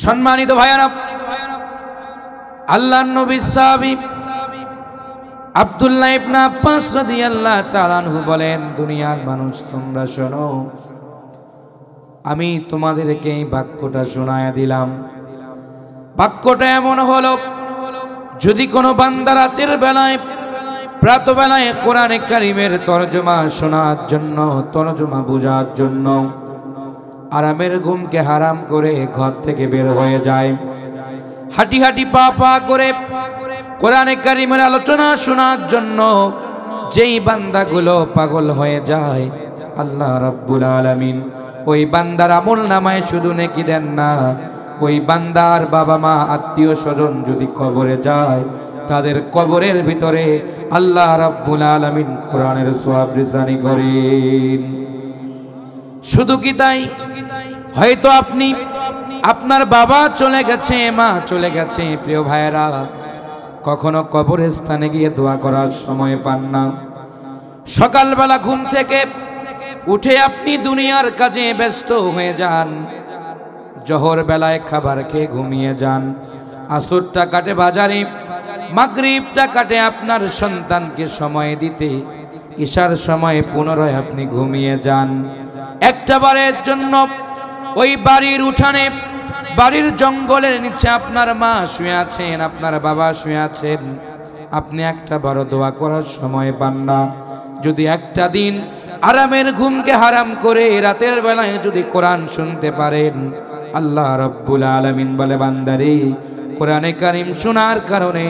সম্মানিত ভাইয়েরা, আল্লাহর নবী সাহাবী আব্দুল্লাহ ইবনে আব্বাস রাদিয়াল্লাহু তাআলা আনহু বলেন, দুনিয়ার মানুষ তোমরা শোনো, আমি তোমাদেরকে এই বাক্যটা শোনায়া দিলাম। বাক্যটা এমন হলো, যদি কোনো বান্দা রাতের বেলায় প্রাতঃবেলায় কোরআনে কারীমের তরজমা শোনার জন্য, তরজমা বোঝার জন্য আরামের ঘুমকে হারাম করে ঘর থেকে বের হয়ে যায়, হাঁটি হাঁটি পা পা করে কোরআনে কারীমের আলোচনা শোনার জন্য যেই বান্দাগুলো পাগল হয়ে যায়, আল্লাহ রাব্বুল আলামিন ওই বান্দার আমল নামায় শুধু নেকি দেন না, ওই বান্দার বাবা মা আত্মীয় স্বজন যদি কবরে যায়, তাদের কবরের ভিতরে আল্লাহ রাব্বুল আলামিন কোরআনের সওয়াব রিজানি করেন। শুধু কি তাই? হয়তো আপনি আপনার বাবা চলে গেছে, মা চলে গেছে, প্রিয় ভাইয়েরা, কখনো কবরের স্থানে গিয়ে দোয়া করার সময় পান না। সকালবেলা ঘুম থেকে উঠে আপনি দুনিয়ার কাজে ব্যস্ত হয়ে যান, জোহর বেলায় খাবার খেয়ে ঘুমিয়ে যান, আসরটা কাটে বাজারে, মাগরিবটা কাটে আপনার সন্তানকে সময় দিতে, ঈশার সময় পুনরায় আপনি ঘুমিয়ে যান। একটা বারের জন্য ওই বাড়ির উঠানে, বাড়ির জঙ্গলের নিচে আপনার মা শুয়ে আছেন, আপনার বাবা শুয়ে আছেন, আপনি একটা বারো দোয়া করার সময় পান না। যদি একটা দিন আরামের ঘুমকে হারাম করে রাতের বেলায় যদি কোরআন শুনতে পারেন, আল্লাহ রাব্বুল আলামিন বলে, বান্দারে, কোরআনে কারীম শোনার কারণে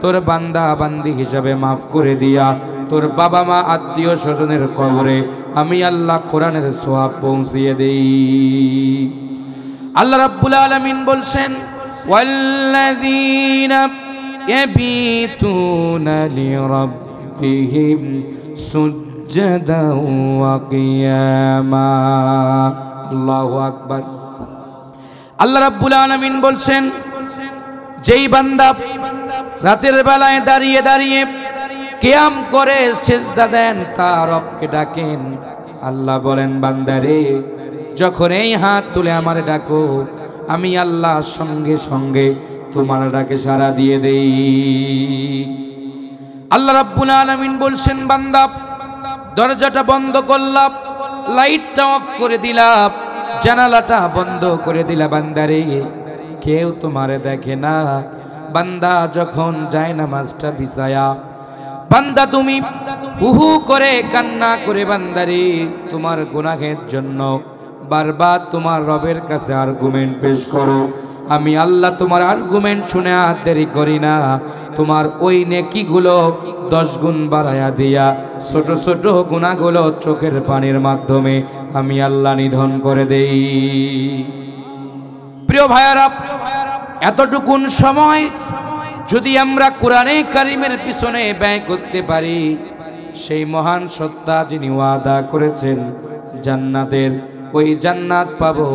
তোর বান্দা বান্দি হিসাবে মাফ করে দিয়া তোর বাবা মা আত্মীয় স্বজনের কবরে আমি আল্লাহ কোরআনের সওয়াব পৌঁছিয়ে দেই। আল্লাহ রাব্বুল আলামিন বলছেন, ওয়াল্লাযীনা ইয়াবিতুনা লিরাব্বিহিম সুজদান ওয়া কিয়ামা। আল্লাহু আকবার। আল্লাহ রাব্বুল আলামিন বলছেন, যেই বান্দা রাতের বেলায় দাঁড়িয়ে দাঁড়িয়ে কিয়াম করে সিজদা দেন, তার রবকে ডাকেন। আল্লাহ বলেন, বান্দারে, যখন এই হাত তুলে আমার ডাকো, আমি আল্লাহ সঙ্গে সঙ্গে তোমার ডাকে সাড়া দিয়ে দেই। আল্লাহ রাব্বুল আলামিন বলছেন, বান্দা, দরজাটা বন্ধ করলাম, লাইটটা অফ করে দিলাম, জানালাটা বন্ধ করে দিলা, বান্দারে, কেউ তোমারে দেখে না। বান্দা যখন যায় নামাজটা বিছায়া, বান্দা তুমি হুহু করে কান্না করে, বান্দারে, তোমার গুনাহের জন্য বারবার তোমার রবের কাছে আর্গুমেন্ট পেশ করো, আমি আল্লাহ তোমার আর্গুমেন্ট শুনে আর দেরি করি না, তোমার ওই নেকিগুলো 10 গুণ বাড়ায়া দিয়া ছোট ছোট গুনাহগুলো চোখের পানির মাধ্যমে আমি আল্লাহ নিধন করে দেই। প্রিয় ভাইয়ারা, এতটুকুন সময় যদি আমরা কোরআনে কারীমের পিছনে ব্যয় করতে পারি, সেই মহান সত্তা যিনি ওয়াদা করেছেন জান্নাতের, ওই জান্নাত পাবো।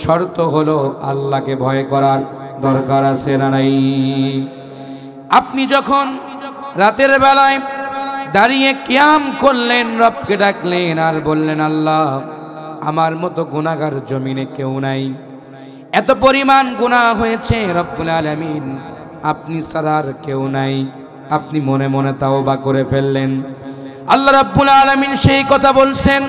শর্ত হলো আল্লাহকে ভয় করার দরকার আছে না নাই? আপনি যখন রাতের বেলায় দাঁড়িয়ে কিয়াম করলেন, রবকে ডাকলেন আর বললেন, আল্লাহ, আমার মতো গুনাহগার জমিনে কেউ নাই, এত পরিমাণ গুনাহ হয়েছে রব্বুল আলামিন, আপনি ছাড়া আর কেউ নাই, আপনি মনে মনে তাওবা করে ফেললেন। আল্লাহ রাব্বুল আলামিন সেই কথা বলছেন,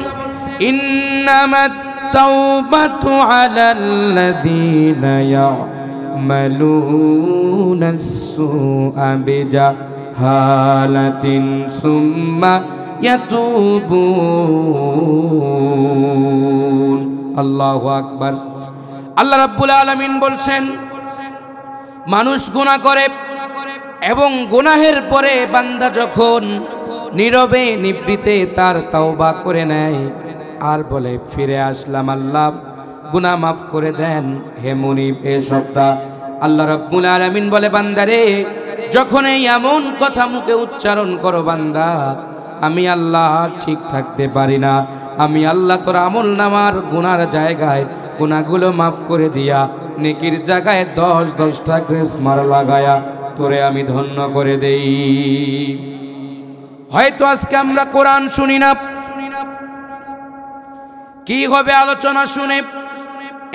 ইন্নামাত তাওবাতু আলাল্লাযীনা ইয়ামালুনাস সুআ বিজাহালাতিন সুম্মা ইয়াতুবুন। আল্লাহু আকবার। আল্লাহ রাব্বুল আলামিন বলছেন, মানুষ গুনাহ করে এবং গুনাহের পরে বান্দা যখন নীরবে নিবৃতে তার তাওবা করে নেয় আর বলে, ফিরে আসলাম আল্লাহ, গুনাহ মাফ করে দেন, হে মুনিব, এ সপ্তাহ, আল্লাহ রাব্বুল আলামিন বলে, বান্দারে, যখন এই এমন কথা মুখে উচ্চারণ করো, বান্দা, আমি আল্লাহ ঠিক থাকতে পারি না, আমি আল্লাহ তোর আমল নামার গুনার জায়গায় গুনাহগুলো মাফ করে দিয়া নেকির জায়গায় 10-10টা গ্রেস মার লাগায়া তোরে আমি ধন্য করে দেই। হয়তো আজকে আমরা কোরআন শুনি না, কি হবে আলোচনা শুনে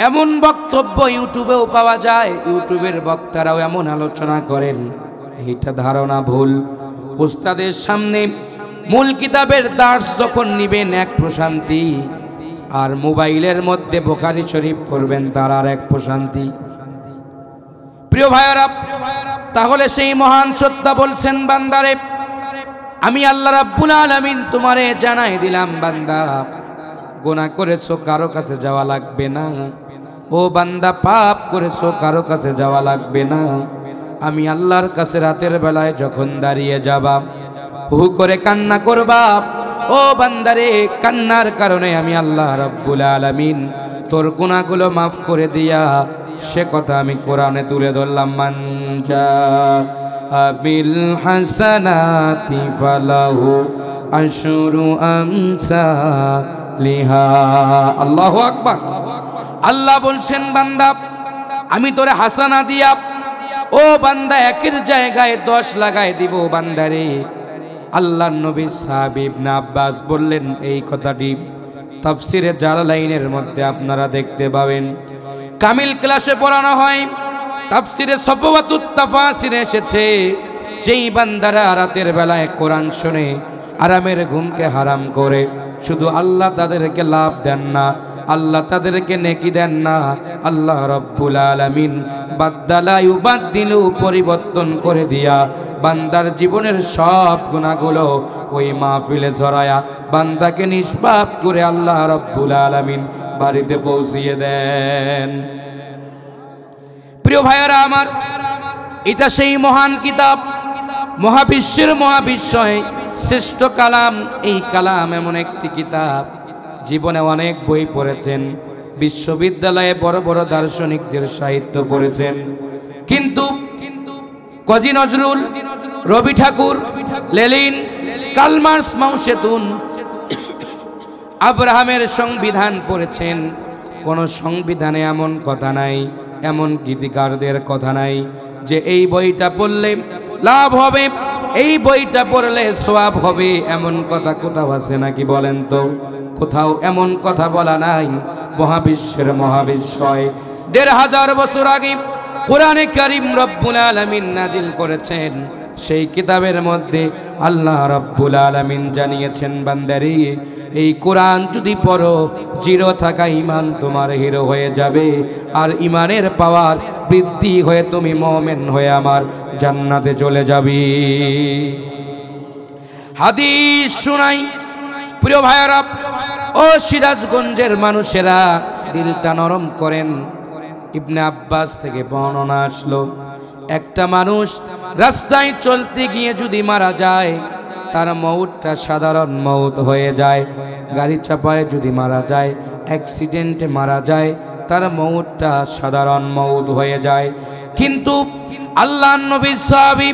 এমন বক্তব্য ইউটিউবেও পাওয়া যায়, ইউটিউবের বক্তারাও এমন আলোচনা করেন, এইটা ধারণা ভুল। উস্তাদের সামনে মূল কিতাবের দার্স যখন নিবেন এক প্রশান্তি, আর মোবাইলের মধ্যে বুখারী শরীফ করবেন তার আর এক প্রশান্তি। প্রিয় ভাইয়েরা, তাহলে সেই মহান সত্তা বলছেন, বান্দারে আমি আল্লাহ রাব্বুল আলামিন তোমারে জানাই দিলাম, বান্দা গুনাহ করেছো কারো কাছে যাওয়া লাগবে না। ও বান্দা পাপ করেছো কারো কাছে যাওয়া লাগবে না। আমি আল্লাহর কাছে রাতের বেলায় যখন দাঁড়িয়ে যাবা, হু করে কান্না করবা, ও বান্দারে কান্নার কারণে আমি আল্লাহ রাব্বুল আলামিন তোর গুনাহগুলো মাফ করে দিয়া সে কথা আমি কোরআনে তুলে ধরলাম। মান বিল হাসানাতি ফালাহু আশরু আমসালিহা। আল্লাহু আকবার। আল্লাহ বলছেন, বান্দা আমি তোরে হাসানা দিয়া, ও বান্দা একের জায়গায় 10 লাগাই দিব। বান্দারে আল্লাহর নবী সাহাবী ইবনে আব্বাস বললেন এই কথাটি তাফসিরে জালালাইনের মধ্যে আপনারা দেখতে পাবেন। কামিল ক্লাসে পড়ানো হয়, তাফসিরে সফওয়াতুত তাফাসিরে এসেছে, যেই বান্দারা রাতের বেলায় কোরআন শুনে আরামের ঘুমকে হারাম করে, শুধু আল্লাহ তাদেরকে লাভ দেন না, আল্লাহ তাদেরকে নেকি দেন না, আল্লাহ রাব্বুল আলামিন বাদদালা ইউবাদদিলু পরিবর্তন করে দিয়া বান্দার জীবনের সব গুনাহগুলো ওই মাহফিলে জড়ায়া বান্দাকে নিষ্পাপ করে আল্লাহ রাব্বুল আলামিন বাড়িতে পৌঁছিয়ে দেন। প্রিয় ভাইয়েরা আমার, এটা সেই মহান কিতাব, মহাবিশ্বের মহাবিশ্বয় শ্রেষ্ঠ কালাম। এই কালাম এমন একটি কিতাব, জীবনে অনেক বই পড়েছেন, বিশ্ববিদ্যালয়ে বড় বড় দার্শনিকদের সাহিত্য পড়েছেন, কিন্তু Kazi Nazrul, Rabi Thakur, Lenin, Karl Marx, মাও সেতুং, আব্রাহামের সংবিধান পড়েছেন। কোন সংবিধানে এমন কথা নাই, এমন গীতিকারদের কথা নাই যে এই বইটা পড়লে লাভ হবে, এই বইটা পড়লে সওয়াব হবে, এমন কথা কোথাও আছে নাকি বলেন তো? কোথাও এমন কথা বলা নাই। মহাবিশ্বের মহাবিশ্বয় ১৫০০ বছর আগে কোরআনে কারীম রব্বুল আলামিন নাজিল করেছেন। সেই কিতাবের মধ্যে আল্লাহ রব্বুল আলামিন জানিয়েছেন, বান্দারে এই কোরআন যদি পড়ো, জিরো থাকা ঈমান তোমার হিরো হয়ে যাবে, আর ঈমানের পাওয়ার বৃদ্ধি হয়ে তুমি মুমিন হয়ে আমার জান্নাতে চলে যাবে। হাদিস শুনাই প্রিয় ভাইয়েরা, ও সিরাজগঞ্জের মানুষেরা দিলটা নরম করেন। ইবনে আব্বাস থেকে বর্ণনা আসলো, একটা মানুষ রাস্তায় চলতে গিয়ে যদি মারা যায়, তার মউতটা সাধারণ মউত হয়ে যায়। গাড়ি চাপায় যদি মারা যায়, অ্যাক্সিডেন্টে মারা যায়, তার মউতটা সাধারণ মউত হয়ে যায়। কিন্তু আল্লাহর নবী সাহাবী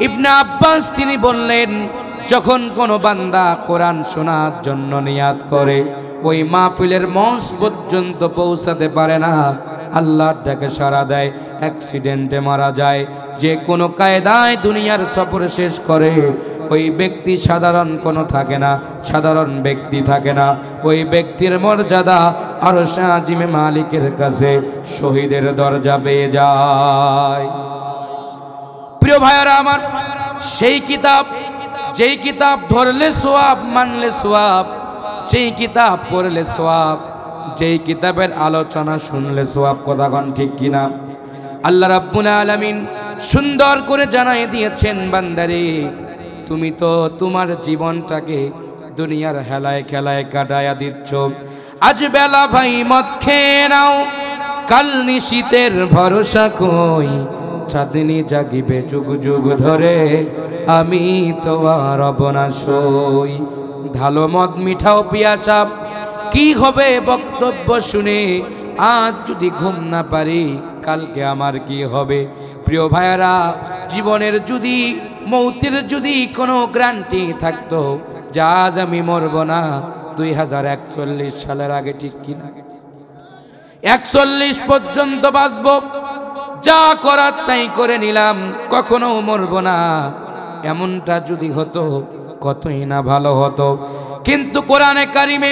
ইবনে আব্বাস তিনি বললেন, যখন কোনো বান্দা কোরআন শোনার জন্য নিয়াত করে, ওই মাহফিলের মঞ্চ পর্যন্ত পৌঁছাতে পারে না, আল্লাহর ডাকে সাড়া দেয়, অ্যাক্সিডেন্টে মারা যায়, যে কোনো কায়দায় দুনিয়ার সফর শেষ করে, ওই ব্যক্তি সাধারণ কোনো থাকে না, সাধারণ ব্যক্তি থাকে না, ওই ব্যক্তির মর্যাদা আরশে আজিমে মালিকের কাছে শহীদের দরজা পেয়ে যায়। প্রিয় ভাইয়েরা আমার, সেই কিতাব, যেই কিতাব ধরলে সওয়াব, মানলে সওয়াব, যেই কিতাব পড়লে সওয়াব, যেই কিতাবের আলোচনা শুনলে সওয়াব, কথা কোন ঠিক কিনা? আল্লাহ রাব্বুল আলামিন সুন্দর করে জানাই দিয়েছেন, বান্দারে তুমি তো তোমার জীবনটাকে দুনিয়ার হেলায় খেলায় কাটায়া দিচ্ছ। আজ বেলা ভাই মদ খেয়ে নাও, কাল নিশীতের ভরসা কই, চাঁদনি জাগিবে যুগ যুগ ধরে, আমি তো আর অবনাশই। ঢালো মদ মিঠাও পিয়াসা, কি হবে বক্তব্য শুনে, আজ যদি ঘুম না পারি কালকে আমার কি হবে? প্রিয় ভাইয়েরা, জীবনের যদি মৌতের যদি কোনো গ্যারান্টি থাকতো, যা আজ আমি মরব না 2041 সালের আগে, ঠিক কিনা? 41 পর্যন্ত বাঁচব, যা করার তাই করে নিলাম, কখনো মরব না, এমনটা যদি হতো কতই না ভালো হতো। কিন্তু কোরআনে কারিমে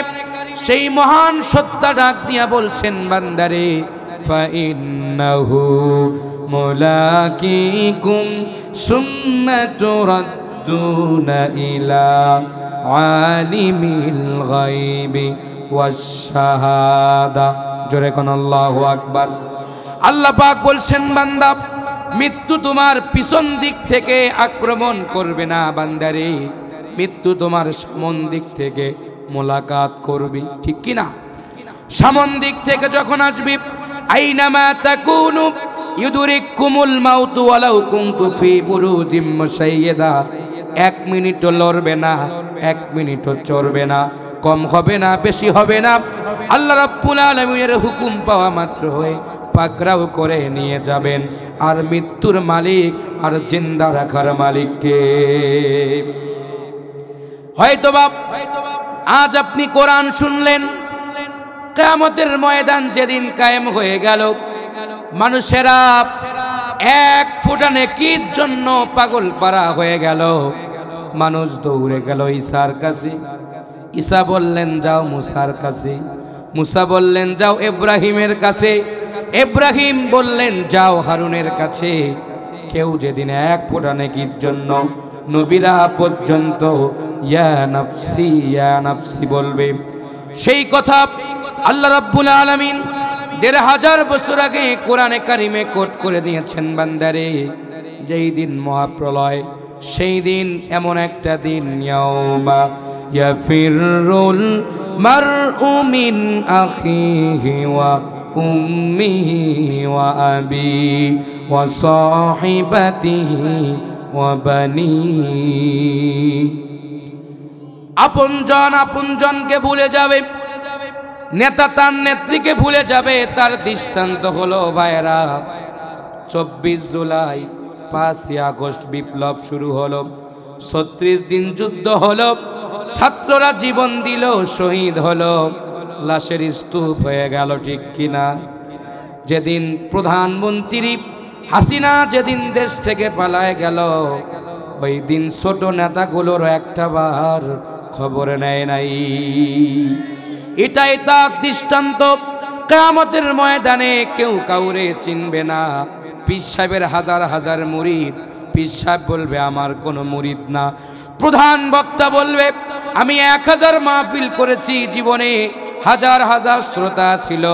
সেই মহান সত্তা ডাক দিয়া বলছেন, বান্দারে ফাইন্নাহু মুলাকিকুম সুম্মা তুরাদ্দুনা ইলা আলিমিল গায়বি ওয়াশ শাহাদা। জোরে কোন আল্লাহু আকবার। আল্লাহ পাক বলছেন, বান্দা মৃত্যু তোমার পিছন দিক থেকে আক্রমণ করবে না বান্দারে, মৃত্যু তোমার সামন দিক থেকে মোলাকাত করবি, ঠিক কি না? সামন দিক থেকে যখন আসবি, আইনামা তাকুনু ইউদরিকুমুল মাউতু ওয়ালাউ কুনতু ফি বুরুজিম মুশাইয়াদা। 1 মিনিটও লড়বে না, 1 মিনিটও চড়বে না, কম হবে না, বেশি হবে না। আল্লাহ রাব্বুল আলামিনের হুকুম পাওয়া মাত্র হয়ে পাকড়াও করে নিয়ে যাবেন। আর মৃত্যুর মালিক আর জিন্দা রাখার মালিক কে? হয়তোবা আজ আপনি কোরআন শুনলেন, কিয়ামতের ময়দান যেদিন কায়েম হয়ে গেল, মানুষেরা 1 ফোঁটা নেকির জন্য পাগল পারা হয়ে গেল। মানুষ দৌড়ে গেল ঈসার কাছে, ঈসা বললেন যাও মুসার কাছে, মুসা বললেন যাও ইব্রাহিমের কাছে, ইব্রাহিম বললেন যাও হারুনের কাছে। কেউ যেদিন 1 ফোঁটা নেকির জন্য নবীরা পর্যন্ত ইয়া নাফসি বলবে, সেই কথা আল্লাহ রাব্বুল আলামিন 1500 বছর আগে কোরআনে কারিমে কোট করে দিয়েছেন। বান্দারে যেই দিন মহাপ্রলয়, সেই দিন এমন একটা দিন, ইয়াউমা ইয়াফিরুল মারউ মিন আখিহি ওয়া উম্মিহি ওয়া আবি ওয়া সাহিবাতিহি ওয়া বানি। আপনজন আপনজনকে ভুলে যাবে, নেতা তার নেত্রীকে ভুলে যাবে। তার দৃষ্টান্ত হলো ভাইরা 24 জুলাই 5ই আগস্ট বিপ্লব শুরু হলো, 36 দিন যুদ্ধ হলো, ছাত্ররা জীবন দিল, শহীদ হলো, লাশের স্তূপ হয়ে গেল, ঠিক কিনা? যেদিন প্রধানমন্ত্রী হাসিনা যেদিন দেশ থেকে পালায় গেল, ওই দিন ছোট নেতাগুলোর একটা বার খবর নেয় নাই। এটাই তার দৃষ্টান্ত। কিয়ামতের ময়দানে কেউ কাউরে চিনবে না। পীর সাহেবের হাজার হাজার মুরিদ, পীর সাহেব বলবে আমার কোনো মুরিদ না। প্রধান বক্তা বলবে আমি 1000 মাহফিল করেছি, জীবনে হাজার হাজার শ্রোতা ছিল।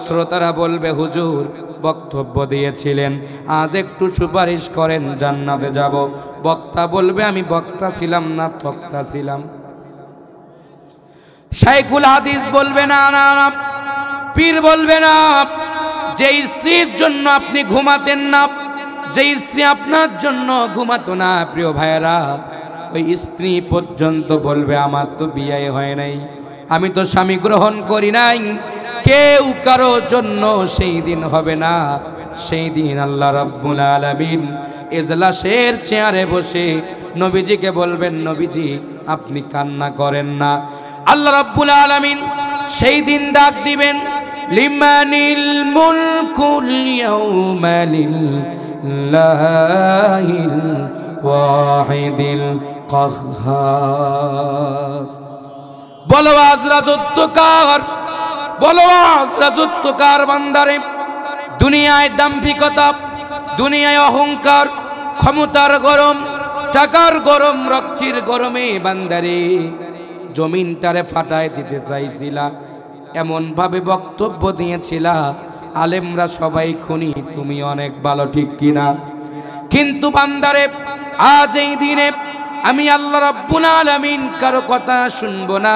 শ্রোতারা বলবে হুজুর বক্তব্য দিয়েছিলেন, আজ একটু সুপারিশ করেন, জান্নাতে যাব। বক্তা বলবে আমি বক্তা ছিলাম না, তক্তা ছিলাম। শাইখুল হাদিস বলবে না না না, পীর বলবে না, যে স্ত্রীর জন্য আপনি ঘুমাতেন না, যে স্ত্রী আপনার জন্য ঘুমাতো না, প্রিয় ভাইরা, ওই স্ত্রী পর্যন্ত বলবে আমার তো বিয়ে হয় নাই, আমি তো স্বামী গ্রহণ করি নাই। কেউ কারো জন্য সেই দিন হবে না। সেই দিন আল্লাহ রাব্বুল আলামিন এজলাসের চেয়ারে বসে নবীজিকে বলবেন, নবীজি আপনি কান্না করেন না। আল্লাহ রাব্বুল আলামিন সেই দিন ডাক দিবেন, লিমানিল মুলকুল ইয়াউমা লিল্লাহিল ওয়াহিদিল কাহ্হার। বলো আজ রাজত্ব কার, বলো আজ রাজত্ব কার বান্দারে। দুনিয়ায় দাম্ভিকতা, দুনিয়ায় অহংকার, ক্ষমতার গরম, টাকার গরম, রক্তের গরমে বান্দারে জমিনটারে ফাটায় দিতে চাইছিলা, এমন ভাবে বক্তব্য দিয়েছিলা, আলেমরা সবাই খুনি, তুমি অনেক ভালো, ঠিক কিনা? কিন্তু বান্দারে আজ এই দিনে আমি আল্লাহ রাব্বুল আলামিন কারো কথা শুনবো না,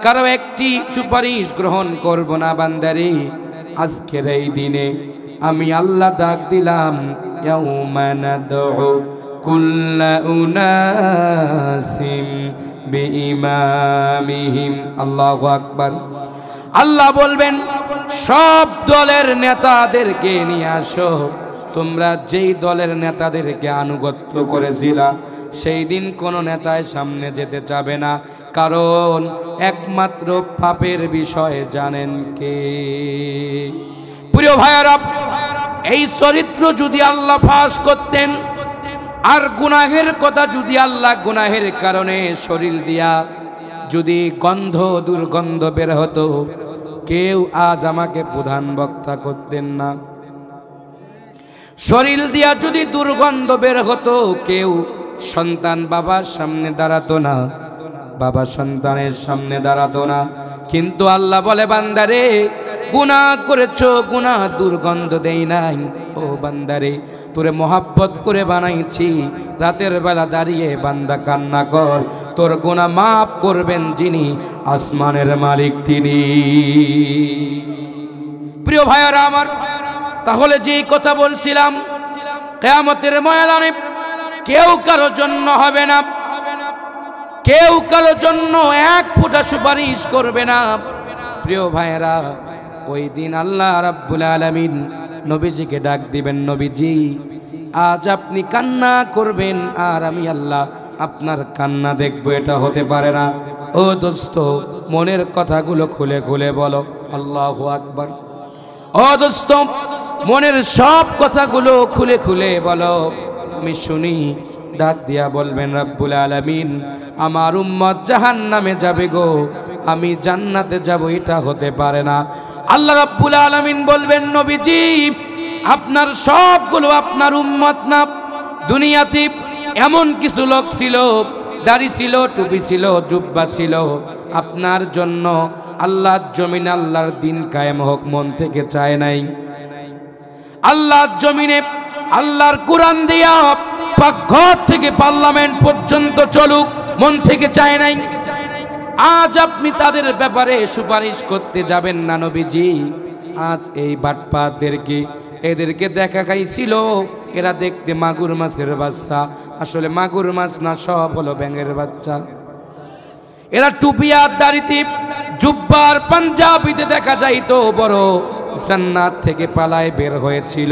কারো একটি সুপারিশ গ্রহণ করব না। বান্দারে আজকের এই দিনে আমি আল্লাহ ডাক দিলাম, ইয়াউমা নাদউ কুল্লা উনাসিম বিইমামিহিম। আল্লাহু আকবার। আল্লাহ বলবেন সব দলের নেতাদেরকে নিয়ে আসো। তোমরা যেই দলের নেতাদেরকে আনুগত্য করেছিলা, সেই দিন কোনো নেতায় সামনে যেতে চাবে না, কারণ একমাত্র পাপের বিষয় জানেন কে? প্রিয় ভাইয়ারা, এই চরিত্র যদি আল্লাহ ফাঁস করতেন, আর গুনাহের কথা যদি আল্লাহ গুনাহের কারণে শরীর দিয়া যদি দুর্গন্ধ বের হতো, কেউ আজ আমাকে প্রধান বক্তা করতেন না। শরীর দিয়া যদি দুর্গন্ধ বের হতো, কেউ সন্তান বাবার সামনে দাঁড়াতো না, বাবা সন্তানের সামনে দাঁড়াতো না। কিন্তু আল্লাহ বলে, বান্দারে গুনাহ করেছো, গুনাহ দুর্গন্ধ দেই নাই। ও বান্দারে, তোরে মোহাব্বত করে বানাইছি, রাতের বেলা দাঁড়িয়ে বান্দা কান্না কর, তোর গুনাহ মাফ করবেন যিনি, আসমানের মালিক তিনি। প্রিয় ভাইয়েরা আমার, তাহলে যেই কথা বলছিলাম, কিয়ামতের ময়দানে কেউ কারো জন্য হবে না, কেউ কারো জন্য এক ফোঁটা সুপারিশ করবে না। প্রিয় ভাইয়েরা, ওই দিন আল্লাহ রাব্বুল আলামিন নবীজিকে ডাক দিবেন, নবীজি আজ আপনি কান্না করবেন আর আমি আল্লাহ আপনার কান্না দেখবো, এটা হতে পারে না। ও দোস্ত, মনের কথাগুলো খুলে খুলে বলো আল্লাহু আকবার। ও দোস্ত, মনের সব কথাগুলো খুলে খুলে বলো, আমি শুনি। ডাক দিয়া বলবেন, রব্বুল আলামিন আমার উম্মত জাহান্নামে যাবে গো, আমি জান্নাতে যাব, এটা হতে পারে না। আল্লাহ রাব্বুল আলামিন বলবেন, নবীজি আপনার সবগুলো আপনার উম্মত না। দুনিয়াতে এমন কিছু লোক ছিল, দাড়ি ছিল, টুপি ছিল, জুব্বা ছিল, আপনার জন্য আল্লাহর জমিনে আল্লাহর দিন কায়েম হোক মন থেকে চায় নাই। আল্লাহর জমিনে আল্লাহর কোরআন দিয়া পাকঘর থেকে পার্লামেন্ট পর্যন্ত চলুক মন থেকে চায় নাই। আজ আপনি তাদের ব্যাপারে সুপারিশ করতে যাবেন না নবীজি। আজ এই বাটপাতদেরকে, এদেরকে দেখা খাইছিল, এরা দেখতে মাগুর মাছের বাচ্চা, আসলে মাগুর মাছ না, সব হলো ব্যাঙের বাচ্চা। এরা টুপি আর দাড়িতে, জুব্বার পাঞ্জাবিতে দেখা যাইতো বড় জান্নাত থেকে পালায় বের হয়েছিল,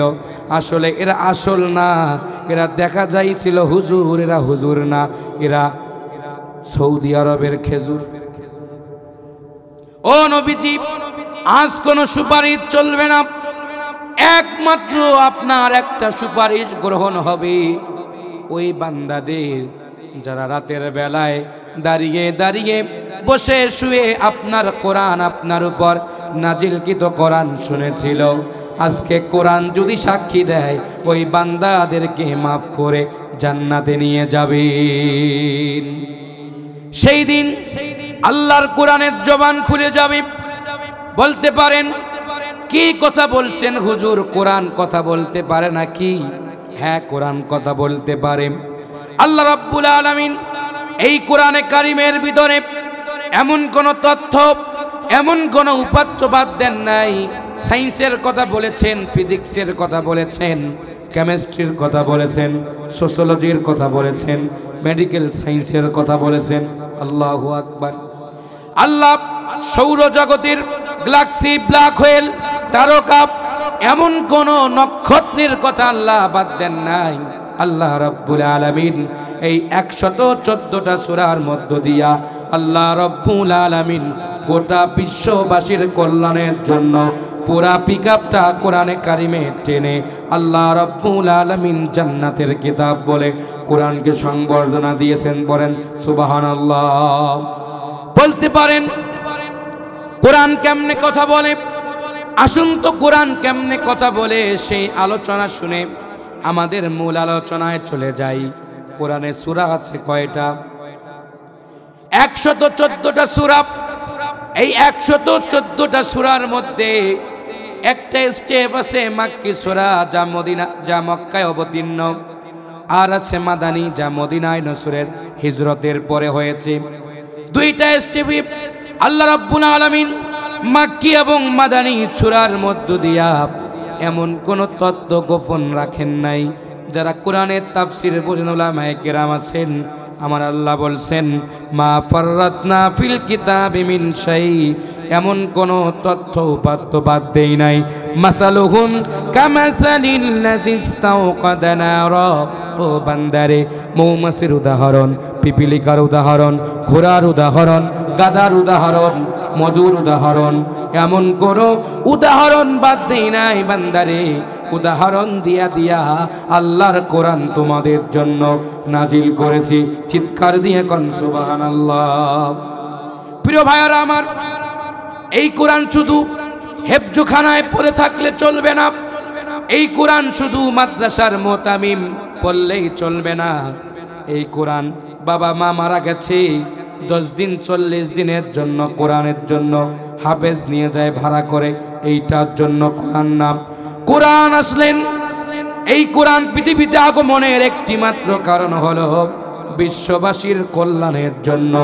আসলে এরা আসল না, এরা দেখা যাইছিল হুজুর, এরা হুজুর না, এরা সৌদি আরবের খেজুর। ও নবীজি, আজ কোন সুপারিশ চলবে না, একমাত্র আপনার একটা সুপারিশ গ্রহণ হবে, ওই বান্দাদের যারা রাতের বেলায় দাঁড়িয়ে দাঁড়িয়ে বসে শুয়ে আপনার কোরআন, আপনার উপর নাজিলকৃত কোরআন শুনেছিল। আজকে কোরআন যদি সাক্ষী দেয়, ওই বান্দাদেরকে মাফ করে জান্নাতে নিয়ে যাবেন। সেই দিন আল্লাহর কোরআনের জবান খুলে যাবে, বলতে পারেন কি কথা বলছেন হুজুর, কোরআন কথা বলতে পারে নাকি? হ্যাঁ, কোরআন কথা বলতে পারে। আল্লাহ রাব্বুল আলামিন এই কোরআনে কারিমের ভিতরে এমন কোন তথ্য, এমন কোন উপাত্ত বাদ দেন নাই। সায়েন্সের কথা বলেছেন, ফিজিক্সের কথা বলেছেন, কেমিস্ট্রির কথা বলেছেন, সোশ্যোলজির কথা বলেছেন, মেডিকেল সায়েন্সের কথা বলেছেন। আল্লাহু আকবার। আল্লাহ সৌরজগতের গ্যালাক্সি, ব্ল্যাক হোল, তারকা, এমন কোন নক্ষত্রের কথা আল্লাহ বাদ দেন নাই। আল্লাহ রাব্বুল আলামিন এই 114টা সূরার মধ্য দিয়া আল্লাহ রাব্বুল আলামিন গোটা বিশ্ববাসীর কল্যাণের জন্য পুরা পিকআপটা কোরআনে কারিমে টেনে আল্লাহ রাব্বুল আলামিন জান্নাতের কিতাব বলে কোরআনকে সংবর্ধনা দিয়েছেন। বলেন সুবহানাল্লাহ। বলতে পারেন কোরআন কেমনে কথা বলে? আসুন তো কোরআন কেমনে কথা বলে সেই আলোচনা শুনে আমাদের মূল আলোচনায় চলে যাই। কোরআনে সূরা আছে কয়টা? 114টা সূরা। এই 114টা সূরার মধ্যে একটা স্টেপ আছে মাক্কি সূরা, যা মক্কায় অবতীর্ণ, আর আছে মাদানী, যা মদিনায় নসরের হিজরতের পরে হয়েছে। দুইটা স্টেপে আল্লাহ রাব্বুল আলামিন মাক্কি এবং মাদানী সূরার মধ্য দিয়া এমন কোন তত্ত্ব গোপন রাখেন নাই। যারা কোরআনের তাফসীর বোঝেন উলামায়ে কেরাম আছেন, আমার আল্লাহ বলছেন মা ফাররাতনা ফিল কিতাবি মিন শাই, এমন কোন তথ্য উপাত্ত বাদ দেই নাই। মাসালুহুম কামাসালিল লাযী ইসতাওকাদা নারা, ও বান্দারে মৌমাছির উদাহরণ, পিপিলিকার উদাহরণ, ঘোড়ার উদাহরণ, গাধার উদাহরণ, মধুর উদাহরণ, এমন কোন উদাহরণ বাদ দেই নাই বান্দারে। উদাহরণ দিয়া দিয়া আল্লাহর কোরআন তোমাদের জন্য নাজিল করেছি। চিৎকার দিয়ে কোন সুবহানাল্লাহ। প্রিয় ভাইয়ারা আমার, এই কোরআন শুধু হেফজখানায় পড়ে থাকলে চলবে না, এই কোরআন শুধু মাদ্রাসার মোতামিম পড়লেই চলবে না। এই কোরআন বাবা মা মারা গেছে 10 দিন 40 দিনের জন্য কোরআনের জন্য হাফেজ নিয়ে যায় ভাড়া করে, এইটার জন্য কোরআন নাম। কোরআন আসলেন, এই কোরআন পৃথিবীতে আগমনের একটি মাত্র কারণ হলো বিশ্ববাসীর কল্যাণের জন্য।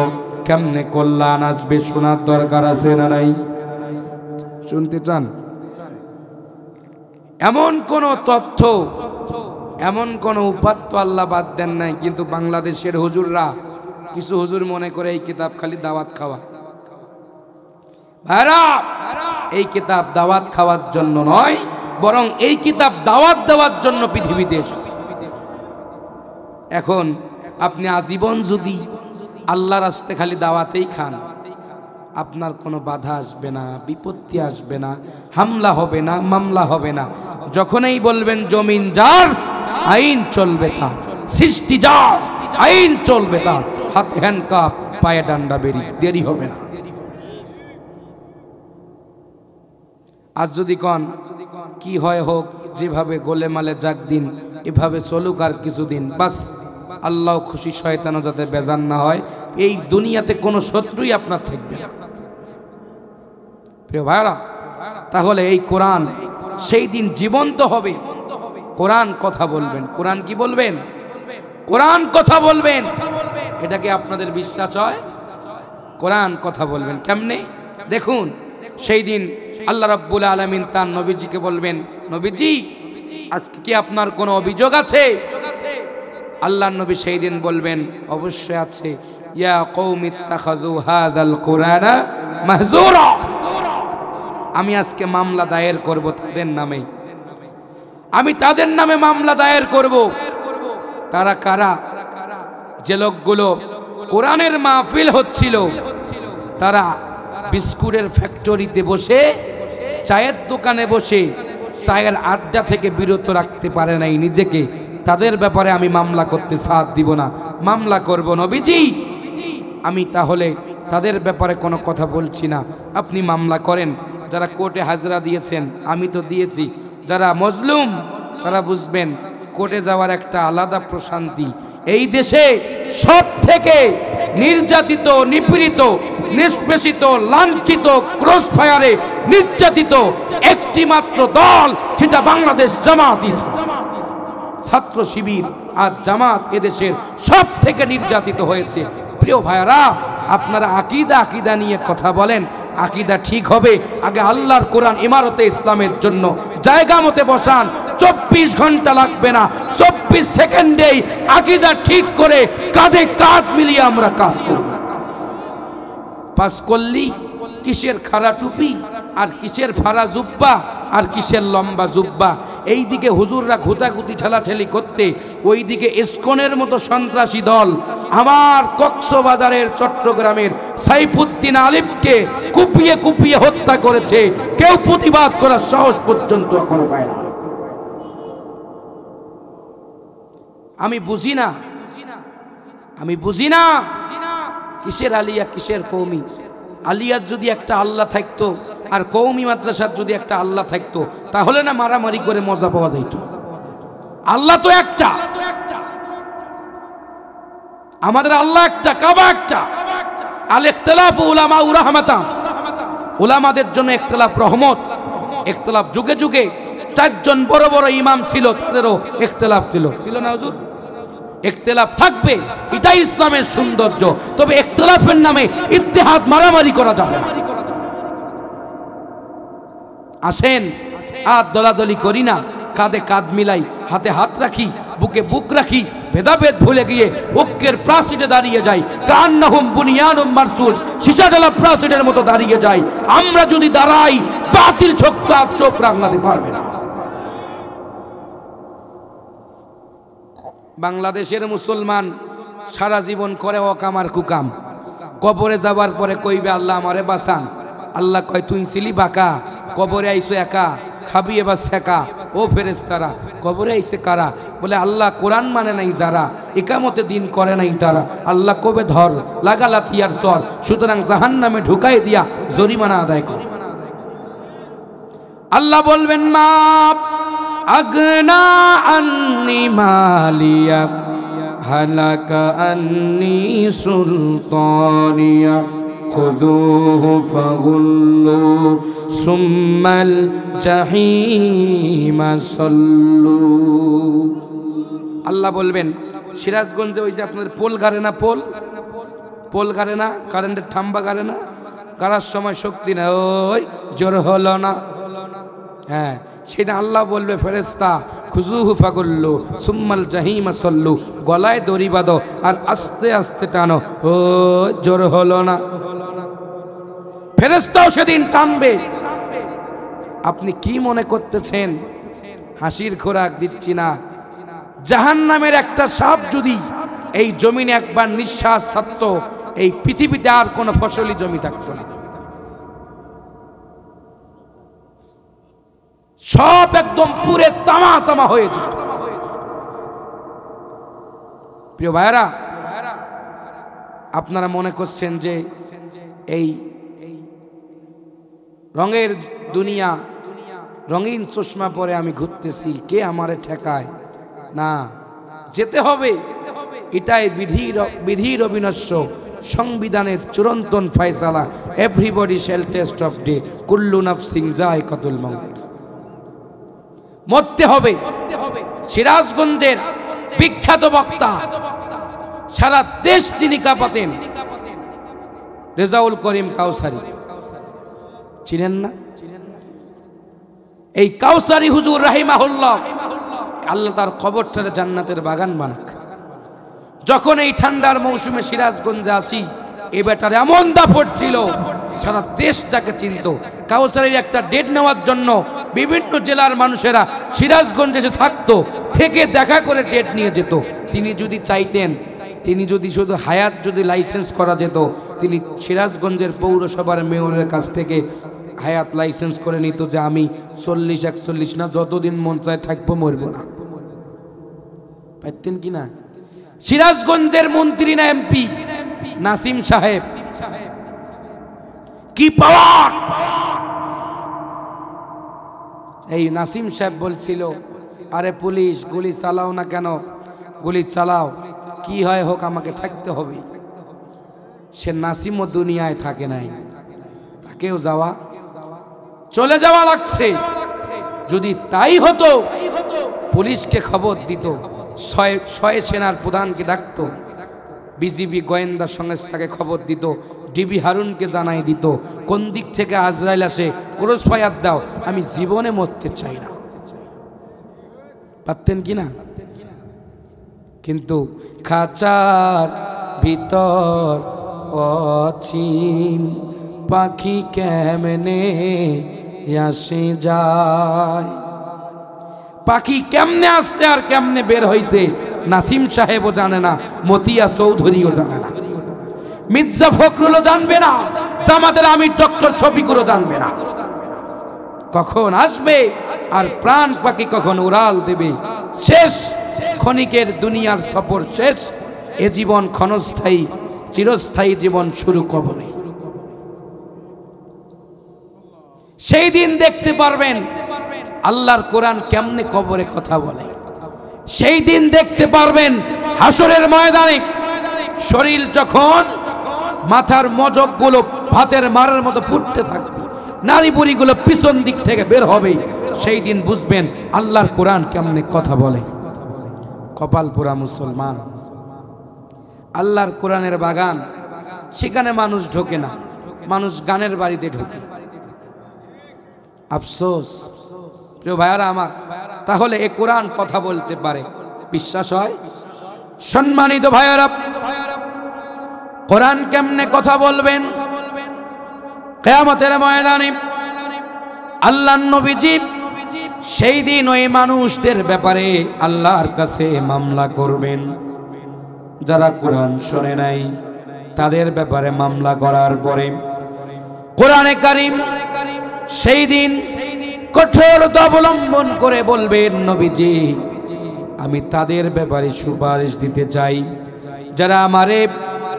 কেমনে কল্যাণ আসবে শোনার দরকার আছে না নাই? শুনতে চান? এমন কোন তথ্য, এমন কোন উপাত্ত আল্লাহ বাদ দেন নাই, কিন্তু বাংলাদেশের হুজুররা, কিছু হুজুর মনে করে এই কিতাব খালি দাওয়াত খাওয়া। ভাইরা, এই কিতাব দাওয়াত খাওয়ার জন্য নয়, বরং এই কিতাব দাওয়াত দেওয়ার জন্য পৃথিবীতে এসেছে। এখন আপনি আজীবন যদি আল্লাহর রাস্তায় খালি দাওয়াতেই খান, আপনার কোনো বাধা আসবে না, বিপত্তি আসবে না, হামলা হবে না, মামলা হবে না। যখনই বলবেন জমিন যার, আইন চলবে তার, সৃষ্টি যার, আইন চলবে তার, হাতে হ্যান্ডকাপ, পায়ে ডান্ডা বেরি, দেরি হবে না। আজ যদি কন কি হয় হোক, যেভাবে গোলেমালে যাক দিন, এভাবে চলুক আর কিছুদিন, বাস আল্লাহ খুশি, শয়তানও যাতে বেজান না হয়, এই দুনিয়াতে কোনো শত্রুই আপনার থাকবে না। প্রিয় ভাইরা, তাহলে এই কোরআন সেই দিন জীবন্ত হবে। কোরআন কথা বলবেন। কোরআন কি বলবেন? কোরআন কথা বলবেন। এটা কি আপনাদের বিশ্বাস হয়? কোরআন কথা বলবেন কেমনে? দেখুন, সেই দিন আল্লাহ রাব্বুল আলামিন তার নবীজিকে বলবেন, নবীজি আজকে কি আপনার কোনো অভিযোগ আছে? আল্লাহর নবী সেই দিন বলবেন, অবশ্যই আছে। ইয়া কওমি ইত্তাখাযু হাযাল কুরআনা মাহজুরা, আমি আজকে মামলা দায়ের করব তাদের নামে, আমি তাদের নামে মামলা দায়ের করব। তারা কারা? যে লোকগুলো কোরআনের মাহফিল হচ্ছিল, তারা বিস্কুটের ফ্যাক্টরিতে বসে, চায়ের দোকানে বসে চায়ের আড্ডা থেকে বিরত রাখতে পারে নাই নিজেকে, তাদের ব্যাপারে আমি মামলা করতে সাথ দিব না, মামলা করব নবীজি। আমি তাহলে তাদের ব্যাপারে কোনো কথা বলছি না, আপনি মামলা করেন। যারা কোর্টে হাজরা দিয়েছেন, আমি তো দিয়েছি, যারা মজলুম তারা বুঝবেন কোর্টে যাওয়ার একটা আলাদা প্রশান্তি। এই দেশে সব থেকে নির্যাতিত, নিপীড়িত, নিষ্পেষিত, লাঞ্ছিত, ক্রস ফায়ারে নির্যাতিত একটি মাত্র দল, সেটা বাংলাদেশ জামাত ইসলাম। ছাত্র শিবির আর জামাত এদেশের সব থেকে নির্যাতিত হয়েছে। প্রিয় ভাইরা, আপনারা আকীদা নিয়ে কথা বলেন, আকীদা ঠিক হবে, আগে আল্লাহর কোরআন ইমারতে ইসলামের জন্য জায়গা মতে বসান। 24 ঘন্টা লাগবে না, 24 সেকেন্ডেই আকীদা ঠিক করে কাঁধে কাঁধ মিলিয়ে আমরা কাজ করব। পাস করলি কিসের খাড়া টুপি, আর কিসের ফাড়া জুব্বা, আর কিসের লম্বা জুব্বা। এই দিকে হুজুররা ঘুতাঘুতি ঠেলাঠেলি করতে, ওই দিকে ইসকনের মতো সন্ত্রাসী দল আমার কক্সবাজারের, চট্টগ্রামের সাইফুদ্দিন আলিফকে কুপিয়ে কুপিয়ে হত্যা করেছে। কেউ প্রতিবাদ করার সাহস পর্যন্ত এখনো পায় না। আমি বুঝি না কিসের আলিয়া, কিসের কওমি। আলিয়ার যদি একটা আল্লাহ থাকতো, আর কওমি মাদ্রাসার যদি একটা আল্লাহ থাকতো, তাহলে না মারামারি করে মজা পাওয়া যাইত। আল্লাহ তো একটা, আমাদের আল্লাহ একটা, কাবা একটা। আল ইখতিলাফু উলামাউ রাহমাতা, উলামাদের জন্য ইখতিলাফ রহমত। ইখতিলাফ যুগে যুগে 4 জন বড় বড় ইমাম ছিল, তাদেরও ইখতিলাফ ছিল না হুজুর? ইখতিলাফ থাকবে, এটাই ইসলামের সৌন্দর্য। তবে ইখতিলাফের নামে ইত্তেহাদ, মারামারি করা যাবে না। আসেন, আর দলাদলি করি না, কাঁধে কাঁধ মিলাই, হাতে হাত রাখি, বুকে বুক রাখি, ভেদাভেদ ভুলে গিয়ে ঐক্যের প্রাচীরে দাঁড়িয়ে যাই। কান্নাহুম বুনিয়ানুম মারসুস, সীসাডালা প্রাচীরের মতো দাঁড়িয়ে যাই। আমরা যদি দাঁড়াই, বাতিল শক্তি আর চোখ রাঙাতে পারবে না। বাংলাদেশের মুসলমান সারা জীবন করে অকামার কুকাম, কবরে যাবার পরে কইবে আল্লাহ আমারে বাঁচান। আল্লাহ কয় তুই ছিলি বাঁকা, কবরে আইসো একা, খাবি এবার শেখা, ও ফেরেশতারা কবরে আইছে কারা? বলে আল্লাহ কোরআন মানে নাই যারা, ইকামতে দিন করে নাই তারা। আল্লাহ কবে ধর লাগা লাথিয়ার চর, সুতরাং জাহান্নামে ঢুকাই দিয়া জরিমানা আদায় কর। আল্লাহ বলবেন মা আগনা আন্নি মালিয়া হালাকা আন্নি সুলতানিয়া খুদুহু ফাগুল্লু সুম্মাল জাহিমা সাল্লু। আল্লাহ বলবেন সিরাজগঞ্জে ওই যে আপনাদের পোল গাড়ে না, পোল গাড়ে না, কারেন্টের থাম্বা গাড়ে না, গাড়ার সময় শক্তি না, ওই জোর হলো না, হ্যাঁ সেটা আল্লাহ বলবে ফেরেশতা খুজুহু ফাগুল্লু সুম্মাল জাহিমা সাল্লু, গলায় দড়ি বাঁধো আর আস্তে আস্তে টানো, ও জোর হলো না। ফেরেশতাও সেদিন টানবে। আপনি কি মনে করতেছেন হাসির খোরাক দিচ্ছি না? জাহান্নামের একটা সাপ যদি এই জমিনে একবার নিঃশ্বাস ছাড়ত, এই পৃথিবীতে আর কোনো ফসলি জমি থাকতো না, সব একদম পুরে তামা তামা হয়ে যেত। প্রিয় ভাইরা, আপনারা মনে করছেন যে এই রঙের দুনিয়া, রঙিন চশমা পরে আমি ঘুরতেছি, কে আমারে ঠেকায়? না, যেতে হবে। এটাই বিধির অবিনশ্য সংবিধানের চিরন্তন ফয়সালা। Everybody shall taste of death, কুল্লু নাফসিন যায়কাতুল মাউত। মরতে হবে। সিরাজগঞ্জের বিখ্যাত বক্তা, সারা দেশ যিনি কাঁপাতেন, রেজাউল করিম কাউসারি, চিনেন না? এই কাউসারি হুজুর রাহিমাহুল্লাহ, আল্লাহ তার কবরটারে জান্নাতের বাগান বানাক। যখন এই ঠান্ডার মৌসুমে সিরাজগঞ্জে আসি, এই বেটার এমন দাপট ছিল, সারা দেশ যাকে চিনত। কাউসারির একটা ডেট নেওয়ার জন্য বিভিন্ন জেলার মানুষেরা সিরাজগঞ্জে যে থাকতো, থেকে দেখা করে ডেট নিয়ে যেত। তিনি যদি চাইতেন, তিনি যদি শুধু হায়াত যদি লাইসেন্স করা যেত, তিনি সিরাজগঞ্জের পৌরসভার মেয়রের কাছ থেকে হায়াত লাইসেন্স করে নিত যে আমি 40-41 না, যতদিন মন চায় থাকবো, মরবো না। পাইতেন কি না? সিরাজগঞ্জের মন্ত্রী না এমপি নাসিম সাহেব, কি পাওয়ার! এই নাসিম সাহেব বলছিল, আরে পুলিশ গুলি চালাও না কেন, গুলি চালাও, কি হয় হোক আমাকে থাকতে হবে। সে নাসিমও দুনিয়ায় থাকে নাই, তাকেও চলে যাওয়া লাগছে। যদি তাই হতো, পুলিশকে খবর দিত, 6 সেনার প্রধানকে ডাকতো, বিজিবি গোয়েন্দা সংস্থাকে খবর দিত, ডিবি হারুনকে জানাই দিত কোন দিক থেকে আজরাইল আসে, ক্রস ফায়ার দাও, আমি জীবনে মরতে চাই না। পারতেন কি না? কিন্তু খাঁচার ভিতর অচিন পাখি কেমনে আসে যায়, পাখি কেমনে আসছে আর কেমনে বের হইছে নাসিম সাহেবও জানে না, মতিয়া চৌধুরীও জানে না, মির্জা ফখরুলও জানবে না, জামাতের আমির ডক্টর শফিকুরও জানবে না। কখন আসবে আর প্রাণ পাখি কখন উড়াল দেবে। শেষ ক্ষণিকের দুনিয়ার সফর শেষ, এ জীবন ক্ষণস্থায়ী, চিরস্থায়ী জীবন শুরু কবরে। সেই দিন দেখতে পারবেন আল্লাহর কোরআন কেমনে কবরে কথা বলে। সেই দিন দেখতে পারবেন হাসরের ময়দানে শরীর যখন মাথার মজকগুলো ভাতের মারের মতো ফুটতে থাকবে, নারী বুড়িগুলো পিছন দিক থেকে বের হবে, সেই দিন বুঝবেন আল্লাহর কোরআন কেমনে কথা বলে। কপাল পোড়া মুসলমান। আল্লাহর কোরআনের বাগান, সেখানে মানুষ ঢোকে না, মানুষ গানের বাড়িতে ঢোকে। আফসোস প্রিয় ভাইয়ারা আমার। তাহলে এ কোরআন কথা বলতে পারে, বিশ্বাস হয়? সম্মানিত ভাইয়ারা, কোরআন কেমনে কথা বলবেন? কিয়ামতের ময়দানে আল্লাহর নবীজি সেই দিন ওই মানুষদের ব্যাপারে আল্লাহর কাছে মামলা করবেন, যারা কোরআন শোনে নাই তাদের ব্যাপারে মামলা করার পরে কোরআনে কারীম সেই দিন কঠোরতা অবলম্বন করে বলবেন, নবীজি আমি তাদের ব্যাপারে সুপারিশ দিতে চাই যারা আমারে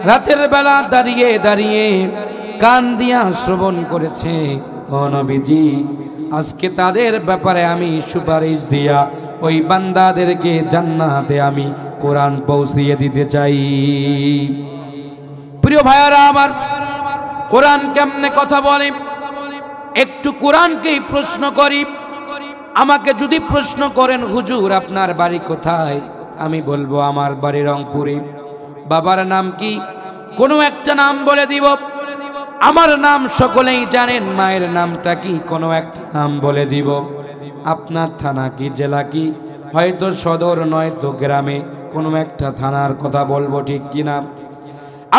রাতের বেলা দাঁড়িয়ে দাঁড়িয়ে কান দিয়া শ্রবণ করেছে। ও নবীজি আজকে তাদের ব্যাপারে আমি সুপারিশ দিয়া ওই বান্দাদেরকে জান্নাতে আমি কোরআন পৌঁছিয়ে দিতে চাই। প্রিয় ভাইয়ারা আমার, কোরআন কেমনে কথা বলে একটু কোরআনকেই প্রশ্ন করি। আমাকে যদি প্রশ্ন করেন হুজুর আপনার বাড়ি কোথায়, আমি বলবো আমার বাড়ি রংপুরে। বাবার নাম কি? কোনো একটা নাম বলে দিব। আমার নাম সকলেই জানেন, মায়ের নামটা কি? কোনো একটা নাম বলে দিব। আপনার থানা কি, জেলা কি? হয়তো সদর নয়তো গ্রামে কোনো একটা থানার কথা বলবো, ঠিক কিনা?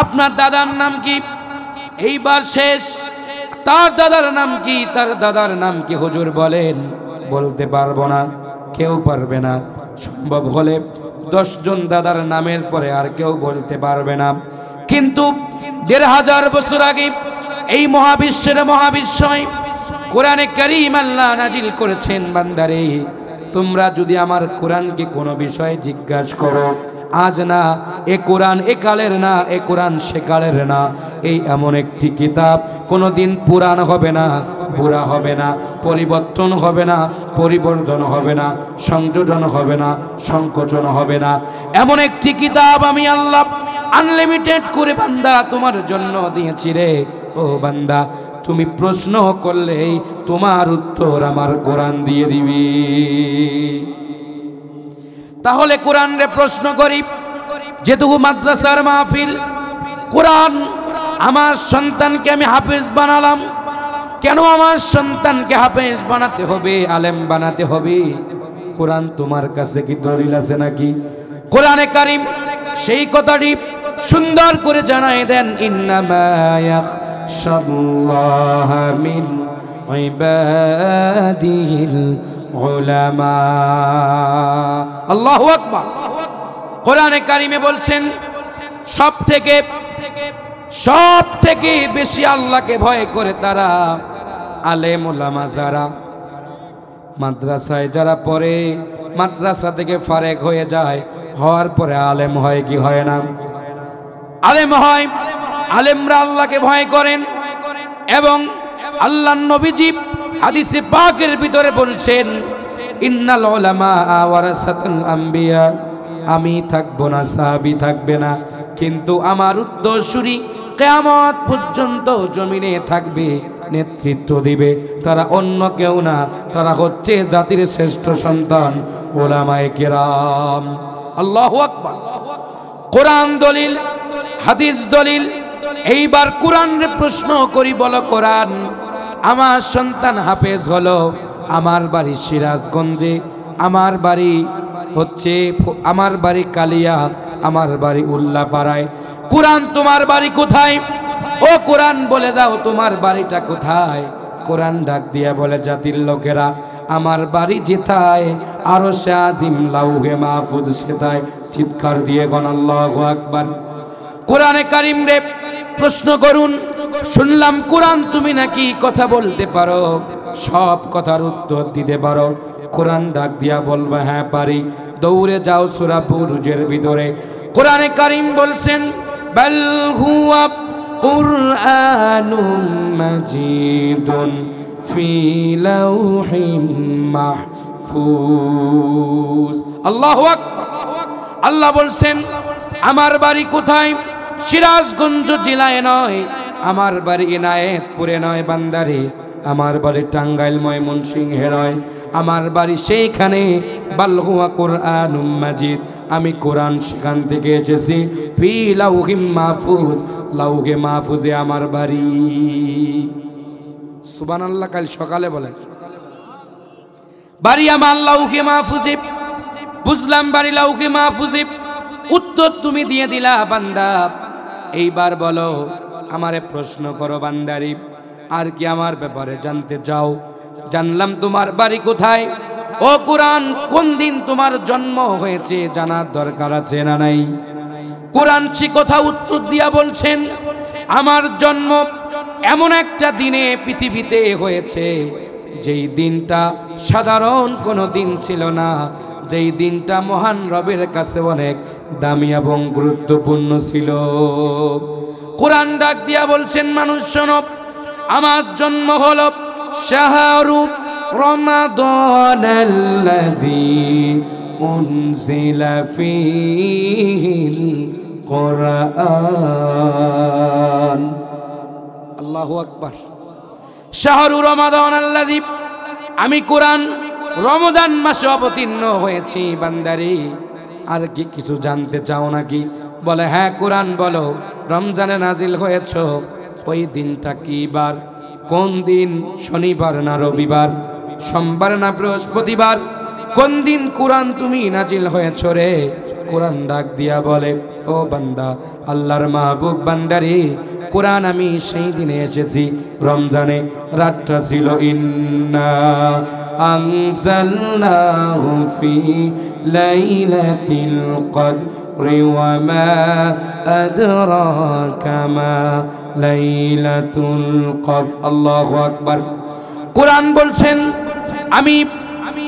আপনার দাদার নাম কি? এইবার শেষ। তার দাদার নাম কি? তার দাদার নাম কি? হুজুর বলেন। বলতে পারবো না, কেউ পারবে না। সম্ভব হলে 10 জন দাদার নামের পরে আর কেউ বলতে পারবে না। কিন্তু 1500 বছর আগে এই মহাবিশ্বের মহাবিশ্বয় কোরআনে কারীম আল্লাহ নাজিল করেছেন, বান্দারে তোমরা যদি আমার কোরআনকে কোনো বিষয়ে জিজ্ঞাসা করো, আজ না এ কোরআন এ কালের না, এ কোরআন সে কালের না। এই এমন একটি কিতাব কোনোদিন পুরাণ হবে না, বুড়া হবে না, পরিবর্তন হবে না, পরিবর্ধন হবে না, সংযোজন হবে না, সংকোচন হবে না। এমন একটি কিতাব আমি আল্লাহ আনলিমিটেড করে বান্দা তোমার জন্য দিয়েছি রে। ও বান্দা তুমি প্রশ্ন করলেই তোমার উত্তর আমার কোরআন দিয়ে দিবি। তাহলে কোরআন রে প্রশ্ন করি, যেটুকু মাদ্রাসার মাহফিল, কোরআন আমার সন্তানকে আমি হাফেজ বানালাম, কেন আমার সন্তানকে হাফেজ বানাতে হবে, আলেম বানাতে হবে? কোরআন তোমার কাছে কি দলিল আছে নাকি? কোরআনে কারীম সেই কথাটি সুন্দর করে জানায় দেন, ইন্নামা ইয়াখশাল্লাহা মিন ইবাদিহিল উলামা। আল্লাহু আকবার। কোরআনে কারীমে বলছেন সব থেকে বেশি আল্লাহকে ভয় করে তারা আলেম ওলামা, যারা মাদ্রাসায় যারা পড়ে, মাদ্রাসা থেকে ফারেক হয়ে যায়, হওয়ার পরে আলেম হয় কি হয় না? আলেম হয়। আলেমরা আল্লাহকে ভয় করেন। এবং আল্লাহর নবীজি হাদিসে পাকের ভিতরে বলছেন, ইন্নাল উলামা ওয়ারাসাতুল আম্বিয়া। আমি থাকবো না, সাহাবী থাকবে না, কিন্তু আমার উত্তরসূরি কিয়ামত পর্যন্ত জমিনে থাকবে, নেতৃত্ব দিবে। তারা অন্য কেউ না, তারা হচ্ছে জাতির শ্রেষ্ঠ সন্তান, উলামায়ে কেরাম। আল্লাহু আকবার। কোরআন দলিল, হাদিস দলিল। এইবার কোরআনের প্রশ্ন করি, বলো কোরআন আমার সন্তান হাফেজ হলো, আমার বাড়ি সিরাজগঞ্জে, আমার বাড়ি হচ্ছে, আমার বাড়ি কালিয়া, আমার বাড়ি উল্লাপাড়ায়। কোরআন তোমার বাড়ি কোথায়? ও কোরআন বলে দাও তোমার বাড়িটা কোথায়? কোরআন ডাক দিয়া বলে, জাতির লোকেরা আমার বাড়ি যেথায়, আরশে আজিম লাউহে মাহফুজ সেথায়। চিৎকার দিয়ে গণ আল্লাহু আকবার। কোরআনে কারীম রে প্রশ্ন করুন, শুনলাম কোরআন তুমি নাকি কথা বলতে পারো, সব কথার উত্তর দিতে পারো। কোরআন ডাক দিয়া বলবে, হ্যাঁ পারি। দৌড়ে যাও সূরা বুরুজের ভিতরে। কোরআনে কারীম বলছেন, বাল হুয়া কুরআনুম মাজিদুন ফি লাউহিম মাহফুজ। আল্লাহু আকবার। আল্লাহ বলছেন আমার বাড়ি কোথায়? সিরাজগঞ্জ জেলায় নয়, আমার বাড়ি ইনায়েতপুরে নয় বান্দারে, আমার বাড়ি টাঙ্গাইল ময়মনসিংহে নয়, আমার বাড়ি সেইখানে। বাল হুয়া কুরআনুম মাজিদ, আমি কোরআন সেখান থেকে এসেছি। ফি লাউহিম মাহফুজ, লাউহে মাহফুজে আমার বাড়ি। সুবহানাল্লাহ। কাল সকালে বলেন বাড়ি আমার লাউহে মাহফুজে। বুঝলাম বাড়ি লাউহে মাহফুজে। উত্তর তুমি দিয়ে দিলা বান্দা। এইবার বলো, আমারে প্রশ্ন করো বান্দারি, আর কি আমার ব্যাপারে জানতে চাও? জানলাম তোমার বাড়ি কোথায়। ও কোরআন কোন দিন তোমার জন্ম হয়েছে জানার দরকার আছে না নাই? কোরআন সে কথা উত্তর দিয়া বলছেন, আমার জন্ম এমন একটা দিনে পৃথিবীতে হয়েছে যেই দিনটা সাধারণ কোনো দিন ছিল না, যেই দিনটা মহান রবের কাছে অনেক দামি এবং গুরুত্বপূর্ণ ছিল। কোরআন ডাক দিয়া বলছেন, মানুষ শোনো, আমার জন্ম হলো শাহরু রমাদানাল্লাযী উনজিলা ফীহিল কোরআন। আল্লাহু আকবার। শাহরু রমাদানাল্লাযী, আমি কোরআন রমজান মাসে অবতীর্ণ হয়েছি। বান্দারে, আর কি কিছু জানতে চাও নাকি? বলে, হ্যাঁ কোরআন বলো, রমজানে নাজিল হয়েছ। ওই দিনটা কি বার? কোন দিন? শনিবার না রবিবার? সোমবার না বৃহস্পতিবার? কোন দিন কোরআন তুমি নাজিল হয়েছ রে? কোরআন ডাক দিয়া বলে, ও বান্দা, আল্লাহর মাহবুব বান্দারে, কোরআন আমি সেই দিনে এসেছি রমজানে। রাতটা ছিল ইন্না আনজালনাহু ফি লাইলাতিল কদরি ওয়া মা আদরাকা মা লাইলাতুল কদর। আল্লাহু আকবার। কোরআন বলছেন, আমি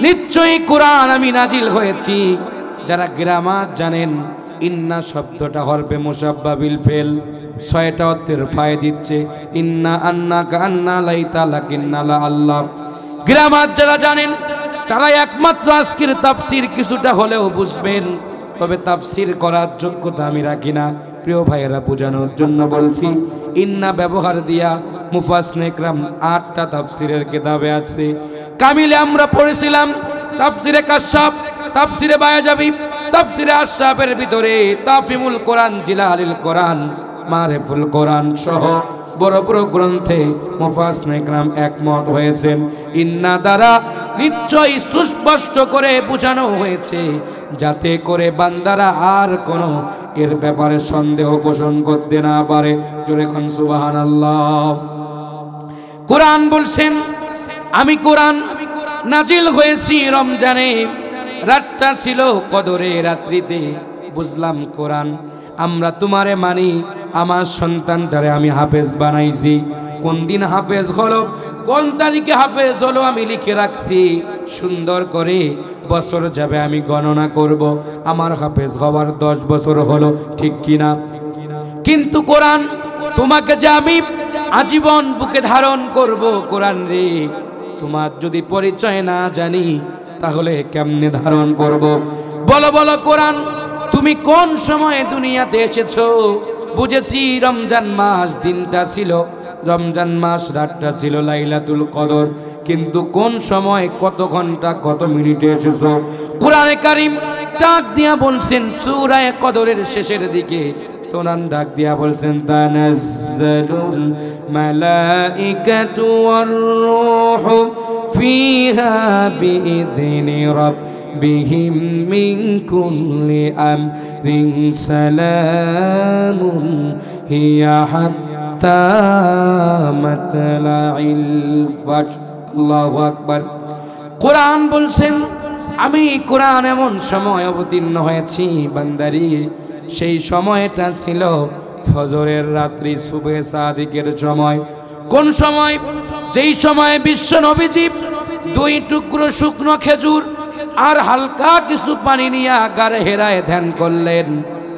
নিশ্চয়ই কোরআন আমি নাজিল হয়েছি। যারা গ্রামার জানেন, ইন্না শব্দটা হরফে মুসাব্বা বিল ফেল, 6টা অর্থের ফায় দিচ্ছে। ইন্না, আন্না, কান্না, লাইতা, লাকিন্না, লা আল্লাহ। গ্রামার যারা জানেন তারা একমাত্র আজকের তাফসীর কিছুটা হলেও বুঝবেন, তবে তাফসীর করার যোগ্যতা আমি রাখি না। প্রিয় ভাইয়েরা, বোঝানোর জন্য বলছি, ইন্না ব্যবহার দিয়া মুফাসসিরিনে ইকরাম 8টা তাফসীরের কিতাবে আছে। কামিলে আমরা পড়েছিলাম তাফসীরে কাশাফ, তাফসীরে বায়াজাবি, তাফসীরে আশরাফের ভিতরে তাফহিমুল কোরআন, জিলালিল কোরআন, মারিফুল কোরআন সহ বড় বড় গ্রন্থে মুফাসসিরিনে ইকরাম একমত হয়েছেন। ইন্না দ্বারা নিশ্চয়ই সুস্পষ্ট করে বোঝানো হয়েছে, যাতে করে বান্দারা আর কোনো এর ব্যাপারে সন্দেহ পোষণ করতে না পারে। জোরে কোন সুবহানাল্লাহ। কোরআন বলছেন, আমি কোরআন নাজিল হয়েছি রমজানে। রাতটা ছিল কদরে, রাত্রিতে। বুঝলাম কোরআন আমরা তোমারে মানি, আমার সন্তানটারে আমি হাফেজ বানাইছি। কোন দিন হাফেজ হলো, কোন তারিখে হাফেজ হলো আমি লিখে রাখছি। সুন্দর করে বছর যাবে আমি গণনা করব, আমার হাফেজ হওয়ার 10 বছর হলো, ঠিক কিনা? কিন্তু কোরআন তোমাকে যে আমি আজীবন বুকে ধারণ করব, কোরআন রে, তোমার যদি পরিচয় না জানি তাহলে কেমনে ধারণ করব? বলো বলো কোরআন, তুমি কোন সময়ে দুনিয়াতে এসেছো? বুঝেছি রমজান মাস দিনটা ছিল, রমজান মাস রাতটা ছিল লাইলাতুল কদর, কিন্তু কোন সময়, কত ঘন্টা, কত মিনিটে এসেছো? কোরআনে কারীম ডাক দিয়া বলছেন সূরা কদরের শেষের দিকে, কোরআন ডাক দিয়া বলছেন, তানাজ্জালুল মালাইকাতু ওয়ার রূহু ফিহা বিইذনি রাব্বিহিম মিন কুল্লি আমরিন সালামুন হিয়া হাত্তা মাতলাইল ফাজর। আল্লাহু আকবার। কোরআন বলছেন, আমি কোরআন এমন সময় অবতীর্ণ হয়েছি বান্দারি, সেই সময়টা ছিল ফজরের রাত্রি, সুবহে সাদিকের সময়। কোন সময়? যেই সময় বিশ্ব নবীজি 2 টুকরো শুকনো খেজুর আর হালকা কিছু পানি নিয়ে গারে হেরায় ধ্যান করলেন।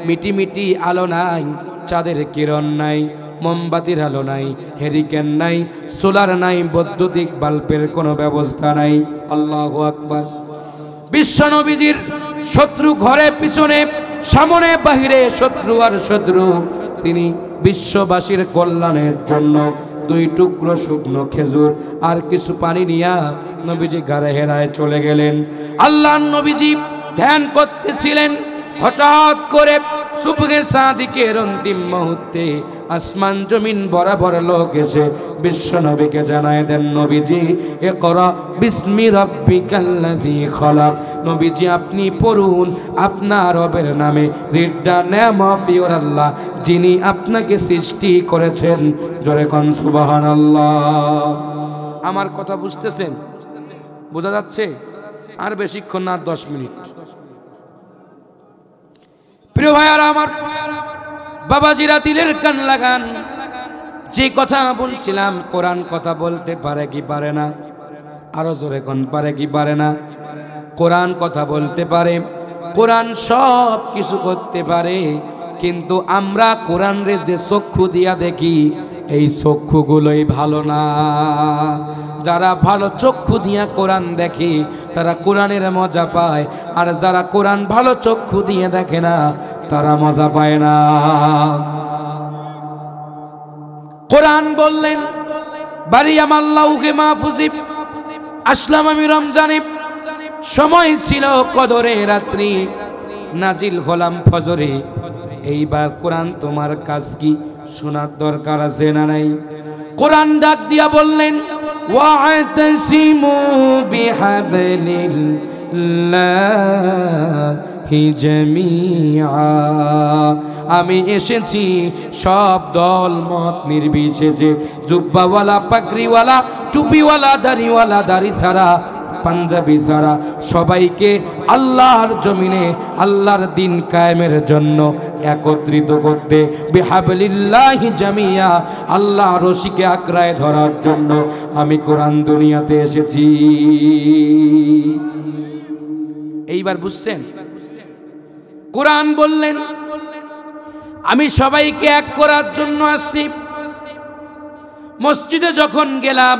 মিটি মিটি আলো নাই, চাঁদের কিরণ নাই, মোমবাতির আলো নাই, হেরিকেন নাই, সোলার নাই, বৈদ্যুতিক বাল্বের কোনো ব্যবস্থা নাই। আল্লাহু আকবার। বিশ্ব নবীজির শত্রু ঘরে পিছনে, সামনে বাহিরে শত্রু আর শত্রু। তিনি বিশ্ববাসীর কল্যাণের জন্য 2 টুকরো শুকনো খেজুর আর কিছু পানি নিয়া নবীজি গারে হেরায় চলে গেলেন। আল্লাহর নবীজি ধ্যান করতেছিলেন, হঠাৎ করে সুবহে সাদিকের অন্তিম মুহূর্তে আসমান জমিন বরাবর লোক এসে বিশ্ব নবীকে জানায় দেন, নবীজি ইকরা বিসমি রাব্বিকাল্লাযী খলাক। নবীজি আপনি পড়ুন আপনার রবের নামে, read the name of your Allah, যিনি আপনাকে সৃষ্টি করেছেন। জোরে কোন সুবহানাল্লাহ। আমার কথা বুঝতেছেন? বোঝা যাচ্ছে? আর বেশিক্ষণ না, 10 মিনিট। প্রিয় ভাইয়ারা আমার, বাবাজিরা দিলের কান লাগান। যে কথা বলছিলাম, কোরআন কথা বলতে পারে কি পারে না? আরো জোরে কোন পারে কি পারে না? কোরআন কথা বলতে পারে, কোরআন সব কিছু করতে পারে, কিন্তু আমরা কোরআনরে যে চক্ষু দিয়া দেখি এই চক্ষুগুলোই ভালো না। যারা ভালো চক্ষু দিয়া কোরআন দেখে তারা কোরআনের মজা পায়, আর যারা কোরআন ভালো চক্ষু দিয়ে দেখে না তারা মজা পায় না। কোরআন বললেন বারিয়াম আল্লাহুকে মাহফুজিব, আসলাম আমি রমজানে, সময় ছিল কদরে রাত্রি, নাজিল হলাম ফজরে। এইবার কোরআন তোমার কাজ কি শোনার দরকার আছে না নাই? কোরআন ডাক দিয়া বললেন ওয়াতাসিমু বিহাবলিল্লাহি জামিআ, আমি এসেছি সব দল মত নির্বিশেষে, জুব্বাওয়ালা, পাগড়িওয়ালা, টুপিওয়ালা, দাড়িওয়ালা, দাড়ি ছাড়া, পাঞ্জাবি ছাড়া সবাইকে আল্লাহর জমিনে আল্লাহর দিন কায়েমের জন্য একত্রিত করতে, বিহাবলিল্লাহি জামিয়া, আল্লাহ রশিকে আঁকড়ায় ধরার জন্য আমি কোরআন দুনিয়াতে এসেছি। এইবার বুঝছেন? কোরআন বললেন আমি সবাইকে এক করার জন্য আসছি। মসজিদে যখন গেলাম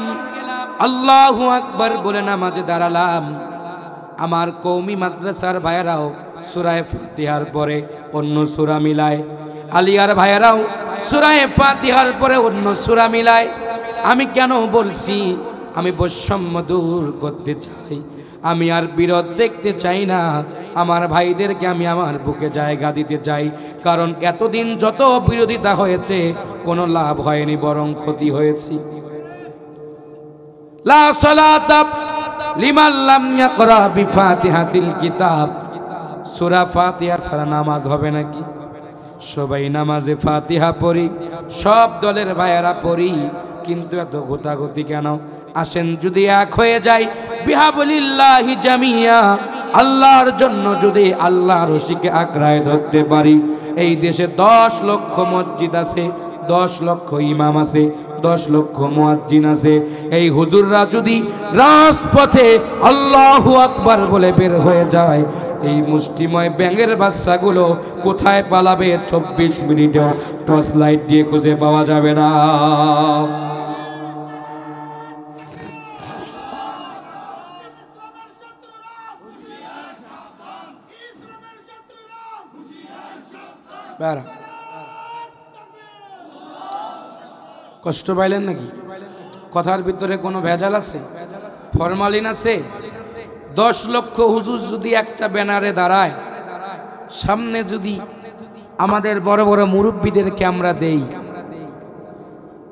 আল্লাহু আকবার বলে নামাজে দাঁড়ালাম, আমার কওমি মাদ্রাসার ভাইয়েরাও সূরা ফাতিহার পরে অন্য সূরা মিলায়, আলিয়ার ভাইয়েরাও সূরা ফাতিহার পরে অন্য সূরা মিলায়। আমি কেন বলছি? আমি বৈষম্য দূর করতে চাই, আমি আর বিরোধ দেখতে চাই না। আমার ভাইদেরকে আমি আমার বুকে জায়গা দিতে চাই, কারণ এতদিন যত বিরোধিতা হয়েছে কোনো লাভ হয়নি, বরং ক্ষতি হয়েছে। লা সালাতা লিমান লাম ইয়াকরা বিফাতিহাতিল কিতাব, সূরা ফাতিহা ছাড়া নামাজ হবে নাকি? সবাই নামাজে ফাতিহা পড়ি, সব দলের ভাইয়েরা পড়ি, কিন্তু এত গোতাগতি কেন? আসেন যদি এক হয়ে যাই, বিহাবলিল্লাহি জামিয়া, আল্লাহর জন্য যদি আল্লাহ রশিকে আঁকড়ায় ধরতে পারি। এই দেশে 10 লক্ষ মসজিদ আছে, 10 লক্ষ ইমাম আছে, 10 লক্ষ মুয়াজ্জিন আছে। এই হুজুররা যদি রাজপথে আল্লাহু আকবার বলে বের হয়ে যায়, এই মুষ্টিময় ব্যাঙের বাচ্চাগুলো কোথায় পালাবে? 24 মিনিটেও টর্চ লাইট দিয়ে খুঁজে পাওয়া যাবে না। কষ্ট পাইলেন নাকি? কথার ভিতরে কোনো ভেজাল আছে? ফরমালিন আছে? 10 লক্ষ হুজুর যদি একটা ব্যানারে দাঁড়ায়, সামনে যদি আমাদের বড় বড় মুরব্বীদেরকে আমরা দেই,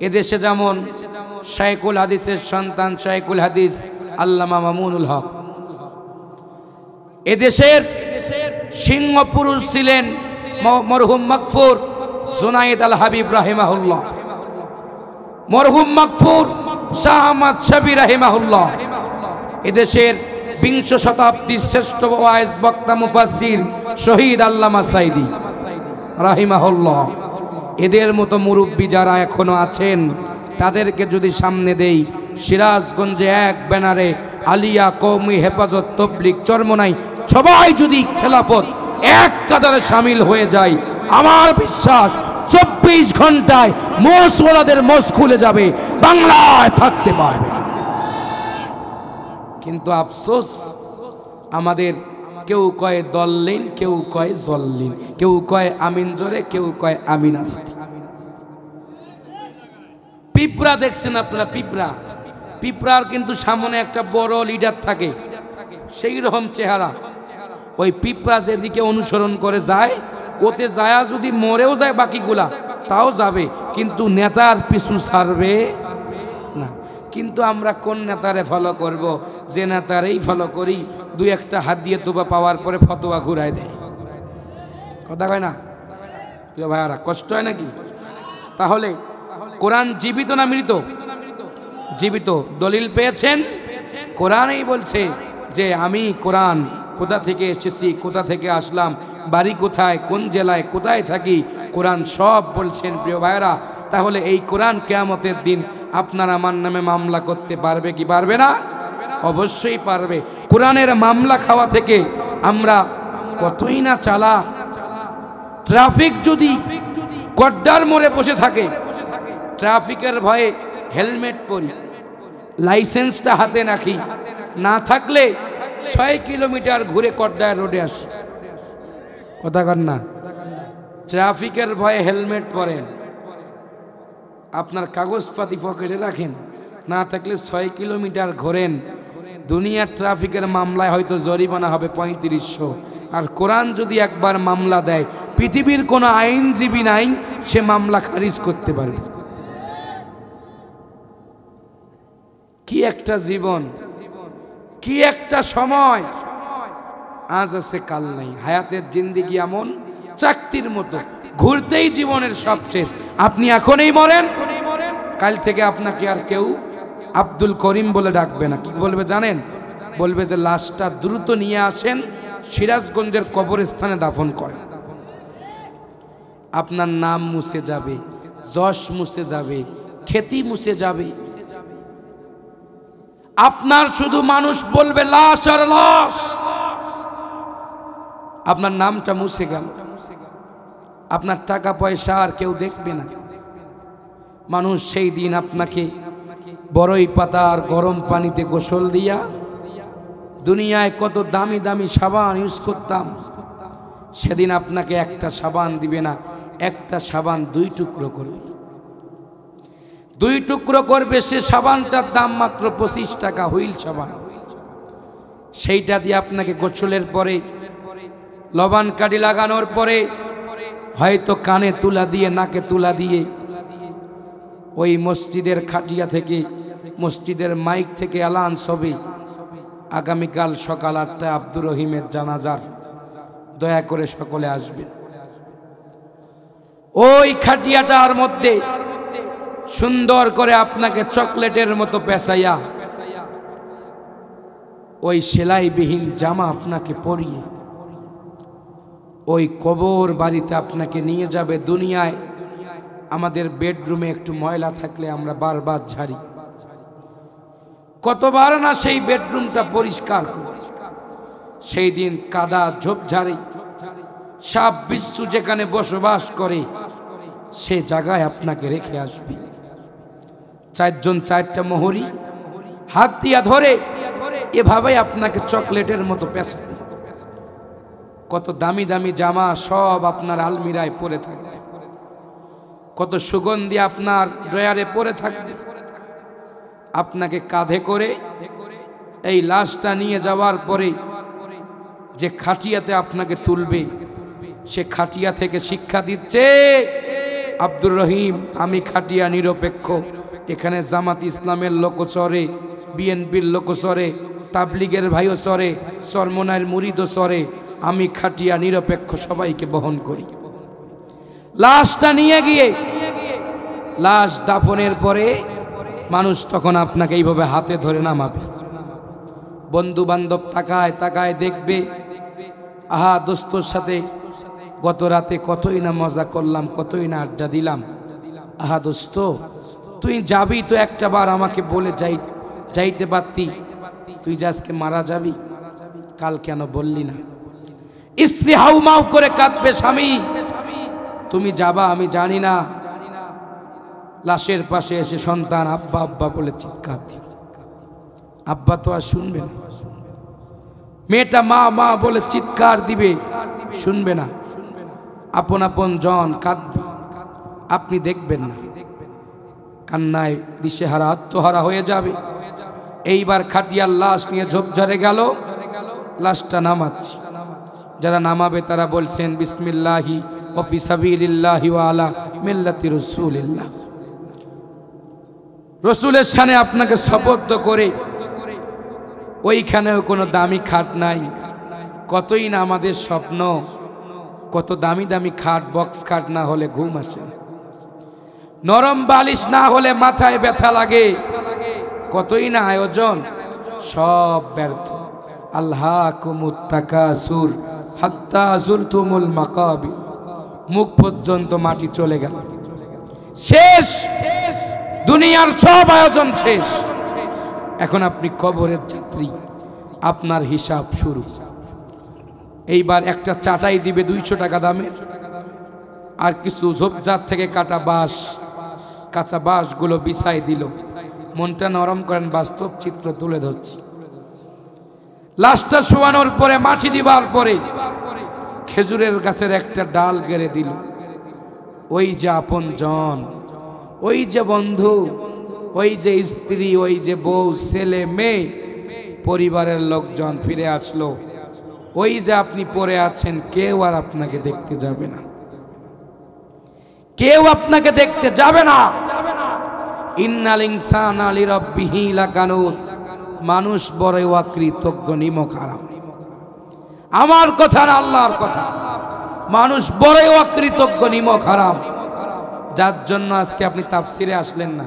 এদেশে যেমন শাইখুল হাদিসের সন্তান শাইখুল হাদিস আল্লামা মামুনুল হক, এদেশের সিংহ পুরুষ ছিলেন মরহুম মাগফুর জুনায়েদ আল হাবিব রাহিমাহুল্লাহ, মরহুম মাগফুর শাহ আহমদ শফি রাহিমাহুল্লাহ, এদেশের 20 শতাব্দীর শ্রেষ্ঠ ওয়াইজ বক্তা মুফাসসির শহীদ আল্লামা সাইদি রাহিমাহুল্লাহ। এদের মতো মুরব্বী যারা এখনো আছেন, তাদেরকে যদি সামনে দেই, সিরাজগঞ্জে এক ব্যানারে আলিয়া, কওমি হেফাজত, তবলিগ, চরমনাই সবাই যদি খেলাফত এক কাতারে শামিল হয়ে যায়, আমার বিশ্বাস 24 ঘন্টায় মোষওয়ালাদের মোষ খুলে যাবে, বাংলায় থাকতে পারবে। কিন্তু আফসোস, আমাদের কেউ কয় দল্লিন, কেউ কয় জল্লিন, কেউ কয় আমিন জোরে, কেউ কয় আমিন আস্তে। পিঁপড়া দেখছেন আপনারা? পিঁপড়ার কিন্তু সামনে একটা বড় লিডার থাকে, সেই রকম চেহারা। ওই পিঁপড়া যেদিকে অনুসরণ করে যায়, ওতে যায় যদি মরেও যায় বাকিগুলা তাও যাবে, কিন্তু নেতার পিছু ছাড়বে না। কিন্তু আমরা কোন নেতারে ফলো করব? যে নেতারেই ফলো করি 2-1টা হাত দিয়ে তোবা পাওয়ার পরে ফতোয়া ঘুরাই দেয়। কথা কয় না ভাইয়ারা? কষ্ট হয় নাকি? তাহলে কোরআন জীবিত না মৃত? জীবিত। দলিল পেয়েছেন? কোরআনেই বলছে যে আমি কোরআন, কোথা থেকে এসেছি, কোথা থেকে আসলাম, বাড়ি কোথায়, কোন জেলায়, কোথায় থাকি, কোরআন সব বলছেন প্রিয় ভাইরা। তাহলে এই কোরআন কিয়ামতের দিন আপনার আমার নামে মামলা করতে পারবে কি পারবে না? অবশ্যই পারবে। কোরআনের মামলা খাওয়া থেকে আমরা কতই না চালাক। ট্রাফিক যদি গড্ডার মোড়ে বসে থাকে, ট্রাফিকের ভয়ে হেলমেট পরি, লাইসেন্সটা হাতে রাখি, না থাকলে 6 কিলোমিটার ঘুরে কড্ডায় রোডে আসি। কথা কন না? ট্রাফিকের ভয়ে হেলমেট পরেন, আপনার কাগজপাতি পকেটে রাখেন, না থাকলে 6 কিলোমিটার ঘোরেন। দুনিয়ার ট্রাফিকের মামলায় হয়তো জরিমানা হবে 3500, আর কোরআন যদি একবার মামলা দেয়, পৃথিবীর কোনো আইনজীবী নাই সে মামলা খারিজ করতে পারে। কি একটা জীবন, কি একটা সময়! আজ আছে কাল নাই। হায়াতের জিন্দেগি এমন চাকতির মতো, ঘুরতেই জীবনের সব শেষ। আপনি এখনই মরেন, কাল থেকে আপনাকে আর কেউ আব্দুল করিম বলে ডাকবে না। কি বলবে জানেন? বলবে যে লাশটা দ্রুত নিয়ে আসেন, সিরাজগঞ্জের কবরস্থানে দাফন করেন। আপনার নাম মুছে যাবে, যশ মুছে যাবে, খ্যাতি মুছে যাবে। আপনার শুধু মানুষ বলবে লাশ আর লাশ, আপনার নামটা মুছে গেল। আপনার টাকা পয়সা আর কেউ দেখবে না। মানুষ সেই দিন আপনাকে বড়ই পাতা আর গরম পানিতে গোসল দিয়া, দুনিয়ায় কত দামি দামি সাবান ইউজ করতাম, সেদিন আপনাকে একটা সাবান দিবে না, একটা সাবান 2 টুকরো করবে। 2 টুকরো করবে, সে সাবানটার দাম মাত্র 25 টাকা, হুইল সাবান। সেইটা দিয়ে আপনাকে গোসলের পরে, লবণ কাঠি লাগানোর পরে, হয়তো কানে তুলা দিয়ে, নাকে তুলা দিয়ে, ওই মসজিদের খাটিয়া থেকে, মসজিদের মাইক থেকে অ্যালাউন্স হবে, আগামীকাল সকাল 8টায় আব্দুর রহিমের জানাজার, দয়া করে সকলে আসবেন। ওই খাটিয়াটার মধ্যে সুন্দর করে আপনাকে চকলেটের মতো পেঁচাইয়া, ওই সেলাইবিহীন জামা আপনাকে পরিয়ে ওই কবর বাড়িতে আপনাকে নিয়ে যাবে। দুনিয়ায় আমাদের বেডরুমে একটু ময়লা থাকলে আমরা বারবার ঝাড়ি, কতবার না সেই বেডরুমটা পরিষ্কার করি। সেই দিন কাদা ঝোপঝাড়ি, সাপ বিচ্ছু যেখানে বসবাস করে, সে জায়গায় আপনাকে রেখে আসবে। 4 জন 4টা মোহরি হাত দিয়া ধরে এভাবে আপনাকে চকলেটের মতো পেঁচা। কত দামি দামি জামা সব আপনার আলমিরায় পরে থাকবে, কত সুগন্ধি আপনার ড্রয়ারে পরে থাকবে। আপনাকে কাঁধে করে এই লাশটা নিয়ে যাওয়ার পরে যে খাটিয়াতে আপনাকে তুলবে, সে খাটিয়া থেকে শিক্ষা দিচ্ছে, আব্দুর রহিম আমি খাটিয়া নিরপেক্ষ, এখানে জামাত ইসলামের লোক চরে, বিএনপির লোক চরে, তাবলিগের ভাইও চরে, চরমনায়ের মুরিদও চরে, আমি খাটিয়া নিরপেক্ষ, সবাইকে বহন করি। লাশটা নিয়ে গিয়ে লাশ দাফনের পরে মানুষ তখন আপনাকে এইভাবে হাতে ধরে নামাবে। বন্ধু বান্ধব তাকায় তাকায় দেখবে, আহা দোস্তর সাথে গত রাতে কতই না মজা করলাম, কতই না আড্ডা দিলাম। আহা দোস্ত, তুই যাবি তো একটা বার আমাকে বলে যাইতে পারতি, তুই যে আজকে মারা যাবি, কাল কেন বললি না? স্ত্রী হাউমাউ করে কাঁদবে, স্বামী তুমি যাবা আমি জানি না। লাশের পাশে এসে সন্তান আব্বা আব্বা বলে চিৎকার দিল, আব্বা তো আর শুনবে না। মেয়েটা মা মা বলে চিৎকার দিবে, শুনবে না। আপন আপন জন কাঁদবে, আপনি দেখবেন না, কান্নায় দিশেহারা আত্মহারা হয়ে যাবে। এইবার খাটিয়ার লাশ নিয়ে ঝোপঝাড়ে গেল, লাশটা নামাচ্ছি। যারা নামাবে তারা বলছেন বিসমিল্লাহি ওয়া ফি সাবিলিল্লাহি ওয়া আলা মিল্লাতি রাসূলিল্লাহ। রসুলের সামনে আপনাকে শপথ করে, ওইখানেও কোনো দামি খাট নাই। কতই না আমাদের স্বপ্ন, কত দামি দামি খাট, বক্স খাট না হলে ঘুম আসে, নরম বালিশ না হলে মাথায় ব্যথা লাগে, কতই না আয়োজন, সব ব্যর্থ। আল্লাহকুমুত তাকাসুর হাত্তা যুরতুমুল মাকাবির, মুখ পর্যন্ত মাটি চলে গেল, শেষ, দুনিয়ার সব আয়োজন শেষ। এখন আপনি কবরের যাত্রা আপনার হিসাব শুরু। এইবার একটা চাটাই দিবে 200 টাকা দামে, আর কিছু ঝোপঝাড় থেকে কাটা বাঁশ, কাঁচা বাঁশগুলো বিছাই দিল। মনটা নরম করেন, বাস্তব চিত্র তুলে ধরছি। লাশটা শোয়ানোর পরে, মাটি দিবার পরে খেজুরের গাছের একটা ডাল গেড়ে দিল। ওই যে আপনজন, ওই যে বন্ধু, ওই যে স্ত্রী, ওই যে বউ, ছেলে মেয়ে, পরিবারের লোকজন ফিরে আসলো। ওই যে আপনি পড়ে আছেন, কেউ আর আপনাকে দেখতে যাবে না, কেউ আপনাকে দেখতে যাবে না। ইন্নাল ইনসানা লিরাব্বিহি লাকানুত, মানুষ বড় অকৃতজ্ঞ, নিমক হারাম। আমার কথা না, আল্লাহর কথা। মানুষ বড় অকৃতজ্ঞ, নিমক হারাম। যার জন্য আজকে আপনি তাফসিরে আসলেন না।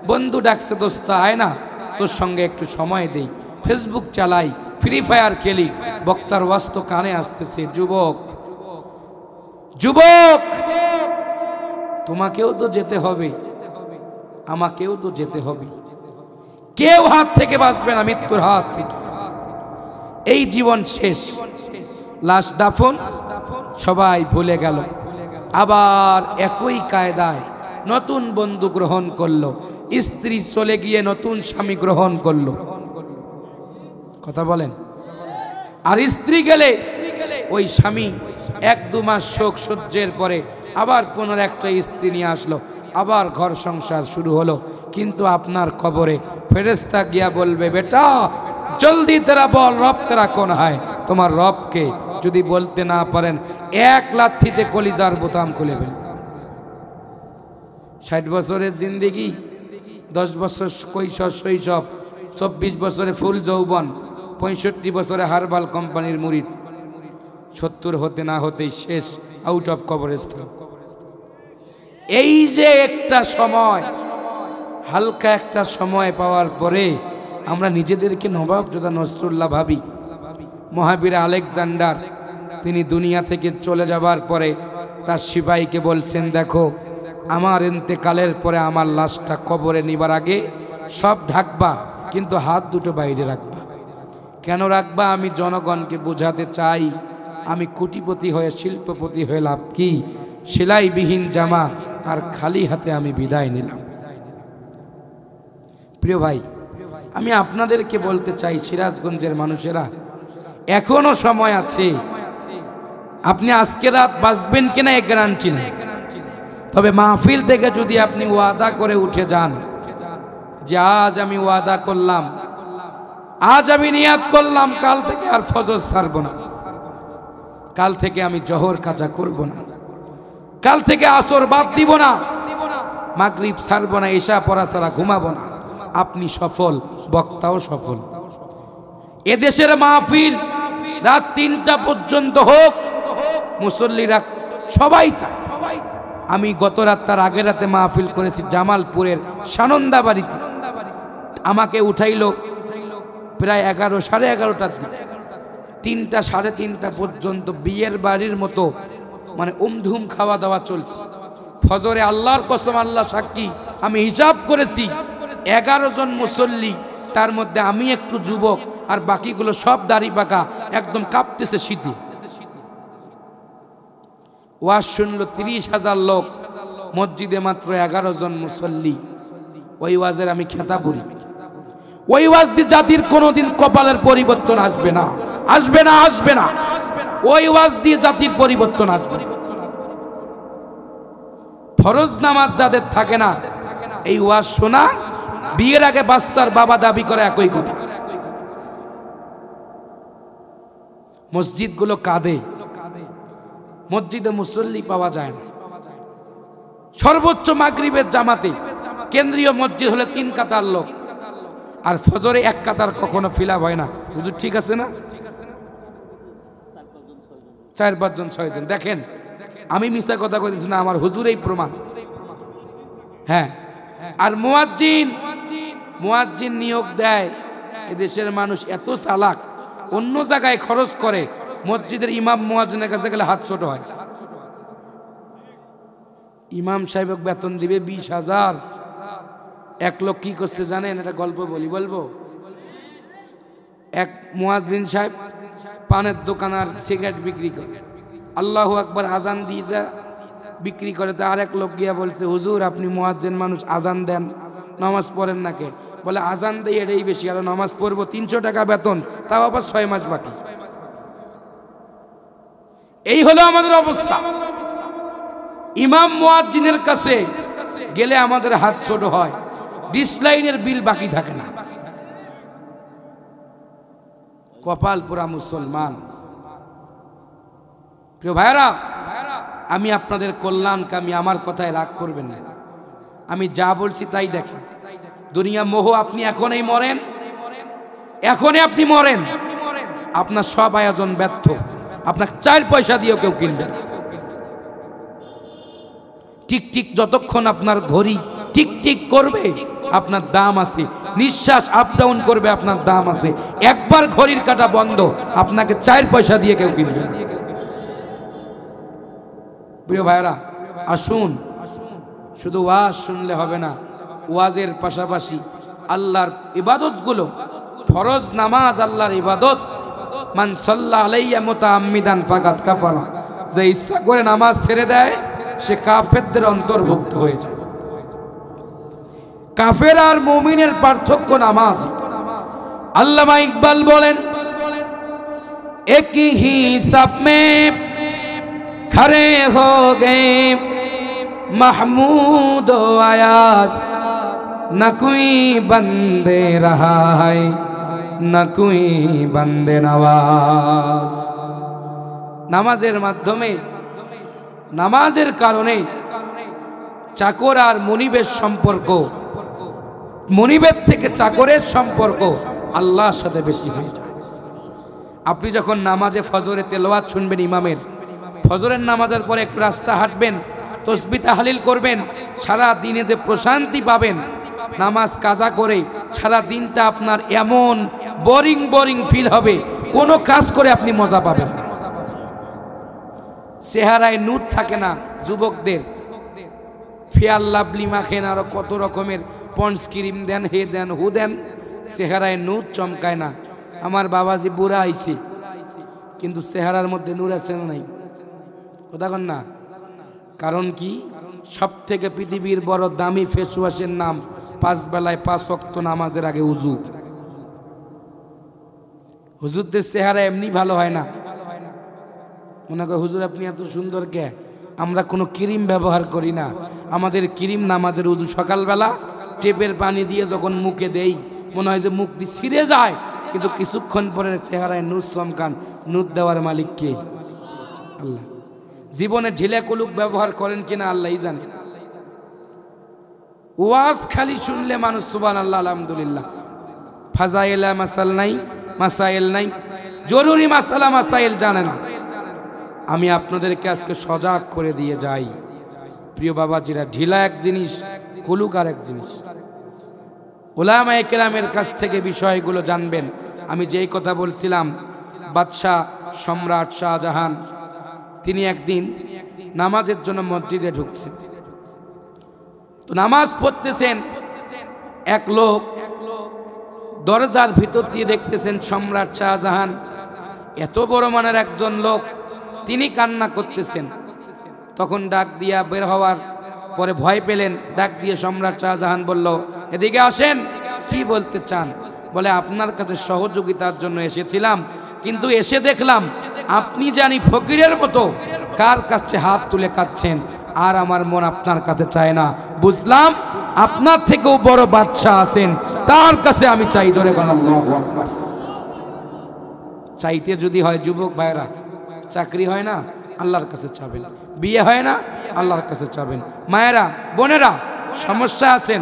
বন্ধু ডাকছে, দোস্ত আয় না, তোর সঙ্গে একটু সময় দেই, ফেসবুক চালাই, ফ্রি ফায়ার খেলি। বক্তার ওয়াজ তো কানে আসতেছে। যুবক, যুবক, তোমাকেও তো যেতে হবে, আমাকেও তো যেতে হবে। কেউ হাত থেকে বাঁচবে না, মৃত্যুর হাত থেকে। এই জীবন শেষ, লাশ দাফন সবাই ভুলে গেল। আবার একই কায়দায় নতুন বন্ধু গ্রহণ করলো, স্ত্রী চলে গিয়ে নতুন স্বামী গ্রহণ করলো। কথা বলেন। আর স্ত্রী গেলে ওই স্বামী 1-2 মাস শোক সহ্যের পরে আবার পুনর একটা স্ত্রী নিয়ে আসলো, আবার ঘর সংসার শুরু হলো। কিন্তু আপনার কবরে ফেরেশতা গিয়া বলবে, বেটা জলদি তেরা বল, রব তেরা কোন হয়, তোমার রবকে যদি বলতে না পারেন, 1 লাথিতে কলিজার বোতাম খুলে ফেল। 60 বছরের জিন্দেগি, 10 বছর কৈশোর শৈশব, 24 বছরে ফুল যৌবন, 65 বছরে হারবাল কোম্পানির মুরিদ, 70 হতে না হতেই শেষ, আউট অফ কবরস্থান। এই যে একটা সময়, হালকা একটা সময় পাওয়ার পরে আমরা নিজেদেরকে নবাব যোদ্ধা নসরুল্লাহ ভাবি। মহাবীর আলেকজান্ডার তিনি দুনিয়া থেকে চলে যাবার পরে তার সিপাহীকে বলছেন, দেখো আমার ইন্তেকালের পরে আমার লাশটা কবরে নিবার আগে সব ঢাকবা, কিন্তু হাত দুটো বাইরে রাখবা। কেন রাখবা? আমি জনগণকে বোঝাতে চাই, আমি কোটিপতি হয়ে, শিল্পপতি হয়ে লাভ কি? সেলাইবিহীন জামা আর খালি হাতে আমি বিদায় নিলাম। প্রিয় ভাই, আমি আপনাদেরকে বলতে চাই, সিরাজগঞ্জের মানুষেরা, এখনো সময় আছে। আপনি আজকে রাত বাঁচবেন কিনা এ গ্যারান্টি নেই, তবে মাহফিল থেকে যদি আপনি ওয়াদা করে উঠে যান যে আজ আমি ওয়াদা করলাম, আজ আমি নিয়াত করলাম, কাল থেকে আর ফজর ছাড়ব না, কাল থেকে আমি জোহর কাজা করব না, কাল থেকে আসর বাদ দিব না, মাগরিব ছাড়ব না, এশা পড়া ছাড়া ঘুমাবো না, আপনি সফল, বক্তাও সফল। এদেশের মাহফিল রাত 3টা পর্যন্ত হোক, মুসল্লিরা সবাই চায়। আমি গত রাত, তার আগের রাতে মাহফিল করেছি জামালপুরের সানন্দা বাড়িতে। আমাকে উঠাইলো প্রায় 11, সাড়ে 11টার দিকে। 3টা, সাড়ে 3টা পর্যন্ত বিয়ের বাড়ির মতো মানে উমধুম খাওয়া দাওয়া চলছে। ফজরে আল্লাহর কসম, আল্লাহ সাক্ষী, আমি হিসাব করেছি 11 জন মুসল্লি, তার মধ্যে আমি একটু যুবক, আর বাকিগুলো সব দাড়ি পাকা, একদম কাঁপতেছে শীতে। ওয়াজ শুনলো 30,000 লোক, মসজিদে মাত্র 11 জন মুসল্লি। ওই ওয়াজের আমি খেতা পড়ি। ওই ওয়াজ দিয়ে জাতির কোনোদিন কপালের পরিবর্তন আসবে না, আসবে না, আসবে না। ওই ওয়াজ দিয়ে জাতির পরিবর্তন আসবে। ফরজ নামাজ যাদের থাকে না, এই ওয়াজ শোনা, বিয়ের আগে বাচ্চার বাবা দাবি করে একই কথা। মসজিদগুলো কাঁদে, মসজিদে মুসল্লি পাওয়া যায় না। সর্বোচ্চ মাগরিবের জামাতে কেন্দ্রীয় মসজিদ হলে 3 কাতার লোক, আর ফজরে 1 কাতার কখনো ফিল আপ হয় না। হুজুর ঠিক আছে না? 4-5 জন 6 জন। দেখেন, আমি মিথ্যা কথা কইতেছি না, আমার হুজুরেই প্রমাণ। হ্যাঁ, আর মুয়াজ্জিন নিয়োগ দেয়। এদেশের মানুষ এত চালাক, অন্য জায়গায় খরচ করে, মসজিদের ইমাম মুয়াজ্জিনের কাছে গেলে হাত ছোট হয়। ইমাম সাহেব বেতন দিবে 20,000। 1 লোক কি করছে জানেন? এটা গল্প বলবো। এক মুয়াজ্জিন সাহেব পানের দোকান আর সিগারেট বিক্রি করে, আল্লাহু আকবার আজান দিয়ে যা বিক্রি করে। তো আরেক লোক গিয়া বলছে, হুজুর আপনি মুয়াজ্জিন মানুষ, আজান দেন, নামাজ পড়েন না কে? বলে আজান দেই এটাই বেশি, আর নামাজ পড়বো 300 টাকা বেতন, তাও আবার 6 মাস বাকি। এই হলো আমাদের অবস্থা। ইমাম মুয়াজ্জিনের কাছে গেলে আমাদের হাত ছোট হয়, ডিসলাইনের বিল বাকি থাকে না। কপাল পুরা মুসলমান। প্রিয় ভাইরা, আমি আপনাদের কল্যাণকামী, আমার কথায় রাগ করবেন না। আমি যা বলছি তাই দেখেন। দুনিয়া মোহ, আপনি এখনই মরেন, এখনই আপনি মরেন, আপনার সব আয়োজন ব্যর্থ, আপনার 4 পয়সা দিয়েও কেউ কিনবে না। টিক টিক যতক্ষণ আপনার ঘড়ি টিক টিক করবে আপনার দাম আছে, নিঃশ্বাস আপ ডাউন করবে আপনার দাম আছে। একবার ঘড়ির কাঁটা বন্ধ, আপনাকে 4 পয়সা দিয়ে কেউ কিনবে না। প্রিয় ভাইরা, আসুন, শুধু ওয়াজ শুনলে হবে না, ওয়াজের পাশাপাশি আল্লাহর ইবাদতগুলো, ফরজ নামাজ আল্লাহর ইবাদত। মান সাল্লা আলাইয়া মুতাআম্মিদান ফাকাত কাফারা, যে ইচ্ছা করে নামাজ ছেড়ে দেয় সে কাফেরদের অন্তর্ভুক্ত হয়ে যায়। কাফের আর মুমিনের পার্থক্য নামাজ। আল্লামা ইকবাল বলেন, এক হি সাব মে खड़े हो गए महमूद आयास, न कोई बंदे रहा है न कोई बंदे नवाज। নামাজের মাধ্যমে, নামাজের কারণে চাকর আর মনিবের সম্পর্ক, মনিবের থেকে চাকরের সম্পর্ক আল্লাহর সাথে বেশি হয়ে যায়। আপনি যখন নামাজে ফজরে তেলাওয়াত শুনবেন ইমামের, ফজরের নামাজের পরে একটু রাস্তা হাঁটবেন, তাসবিহ তাহলিল করবেন, সারা দিনে যে প্রশান্তি পাবেন, নামাজ কাজা করে সারা দিনটা আপনার এমন বোরিং বোরিং ফিল হবে, কোনো কাজ করে আপনি মজা পাবেন না। চেহারায় নূর থাকে না যুবকদের, ফেয়ার লাভলি মাখেন, আরো কত রকমের পন্ডস ক্রিম দেন, হে দেন হু দেন, চেহারায় নূর চমকায় না। আমার বাবাজি বুড়া আইছে, কিন্তু চেহারার মধ্যে নূর আছে না নাই? কথা কন না। কারণ কি? সব থেকে পৃথিবীর বড় দামি ফেস ওয়াশের নাম 5 বেলায় 5 ওয়াক্ত নামাজের আগে উযু। হুজুরদের চেহারা এমনি ভালো হয় না। মনে করে হুজুর আপনি এত সুন্দর কে? আমরা কোনো ক্রিম ব্যবহার করি না, আমাদের ক্রিম নামাজের উযু। সকালবেলা টেপের পানি দিয়ে যখন মুখে দেই মনে হয় যে মুখ দিয়ে ছিঁড়ে যায়, কিন্তু কিছুক্ষণ পরে চেহারায় নূর চমকান। নূর দেওয়ার মালিক কে? আল্লাহ। জীবনে ঢিলে কুলুক ব্যবহার করেন কিনা আল্লাহই জানে। ওয়াজ খালি শুনলে মানুষ সুবহানাল্লাহ আলহামদুলিল্লাহ, ফাজাইলা মাসাল নাই, মাসাইল নাই, জরুরি মাসালা মাসাইল জানে না। আমি আপনাদেরকে আজকে সজাগ করে দিয়ে যাই প্রিয় বাবাজিরা, ঢিলা এক জিনিস, কুলুক আর এক জিনিস। উলামায়ে কেরামের কাছ থেকে বিষয়গুলো জানবেন। আমি যেই কথা বলছিলাম, বাদশাহ সম্রাট শাহজাহান তিনি একদিন নামাজের জন্য মসজিদে ঢুকছেন। তো নামাজ পড়তেছেন, এক লোক দরজার ভিতর দিয়ে দেখতেছেন সম্রাট শাহজাহান, এত বড় মানের একজন লোক, তিনি কান্না করতেছেন। তখন ডাক দিয়া বের হওয়ার পরে ভয় পেলেন, ডাক দিয়ে সম্রাট শাহজাহান বলল, এদিকে আসেন, কি বলতে চান? বলে আপনার কাছে সহযোগিতার জন্য এসেছিলাম, কিন্তু এসে দেখলাম আপনি জানি ফকিরের মতো কার কাছে হাত তুলে কাঁদছেন, আর আমার মন আপনার কাছে চায় না। বুঝলাম আপনার থেকেও বড় বাদশা আছেন, তার কাছে আমি চাই। জোরে বলেন আল্লাহু আকবার। চাইতে যদি হয় যুবক ভাইরা, চাকরি হয় না আল্লাহর কাছে চাবেন, বিয়ে হয় না আল্লাহর কাছে চাবেন। মায়েরা বোনেরা সমস্যা আছেন,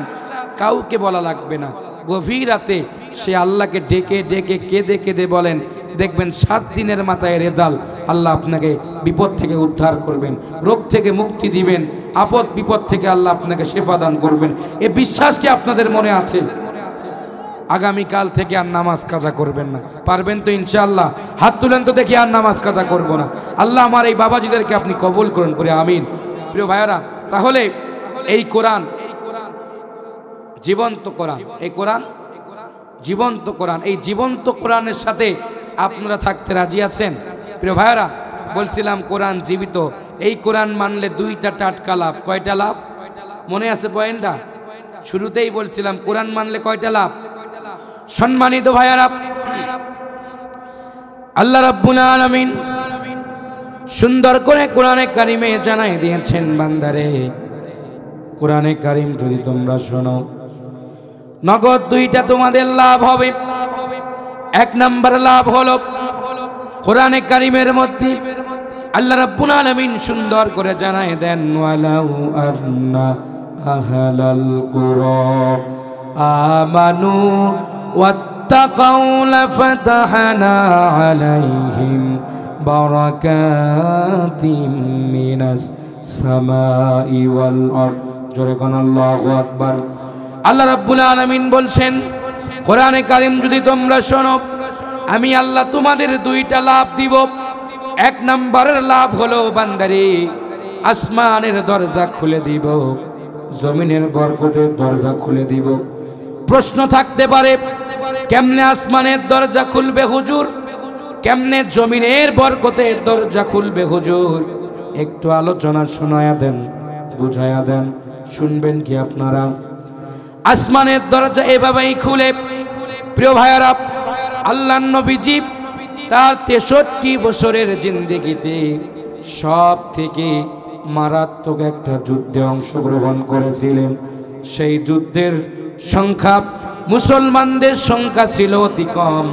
কাউকে বলা লাগবে না, গভীর রাতে সে আল্লাহকে ডেকে ডেকে কেঁদে কেঁদে বলেন, দেখবেন 7 দিনের মাথায় রেজাল্ট। আল্লাহ আপনাকে বিপদ থেকে উদ্ধার করবেন, রোগ থেকে মুক্তি দিবেন, আপদ বিপদ থেকে আল্লাহ আপনাকে শেফা দান করবেন। এ বিশ্বাস কি আপনাদের মনে আছে? আগামীকাল থেকে আর নামাজ কাজা করবেন না, পারবেন তো ইনশাআল্লাহ? হাত তুলেন তো দেখি, আর নামাজ কাজা করব না। আল্লাহ আমার এই বাবাজিদেরকে আপনি কবুল করেন করে আমিন। প্রিয় ভাইয়ারা, তাহলে এই কোরআন জীবন্ত কোরআন, এই কোরআন জীবন্ত কোরআন। এই জীবন্ত কোরআনের সাথে আপনারা থাকতে রাজি আছেন? প্রিয় ভাইরা, বলছিলাম কোরআন জীবিত। এই কোরআন মানলে দুইটা টাটকা লাভ। কয়টা লাভ মনে আছে পয়েন্টটা? শুরুতেই বলছিলাম কোরআন মানলে কয়টা লাভ। সম্মানিত ভাইয়ারা, আল্লাহ রাব্বুল আলামিন সুন্দর করে কোরআনে কারিমে জানাই দিয়েছেন, বান্দারে কোরআনে কারিম যদি তোমরা শোনো, নগদ দুইটা তোমাদের লাভ হবে। এক নাম্বার লাভ হলো কোরআনে কারিমের মধ্যে আল্লাহ রাব্বুল আলামিন সুন্দর করে জানাই দেন, ওয়ালাউ আন্না আহলাল কুরা আমানু ওয়াত্তাকাউ লাফাতাহনা আলাইহিম বারাকাতিম মিনাস সামাই ওয়াল আরদ। জোরে কোন আল্লাহু আকবার। আল্লাহ রাব্বুল আলামিন বলছেন, কোরআনে কারিম যদি তোমরা শোনো, আমি আল্লাহ তোমাদের দুইটা লাভ দিব। এক নম্বরের লাভ হলো বান্দারে আসমানের দরজা খুলে দিব, জমিনের বরকতের দরজা খুলে দিব। প্রশ্ন থাকতে পারে, কেমনে আসমানের দরজা খুলবে হুজুর, কেমনে জমিনের বরকতের দরজা খুলবে হুজুর? একটু আলোচনা শোনায়া দেন, বুঝায়া দেন, শুনবেন কি আপনারা? আসমানের দরজা এভাবেই খুলে। প্রিয় ভাইয়ারা, আল্লাহর নবীজি তার 63 বছরের জিন্দেগিতে সব থেকে মারাত্মক একটা যুদ্ধে অংশগ্রহণ করেছিলেন। সেই যুদ্ধের সংখ্যা, মুসলমানদের সংখ্যা ছিল অতি কম,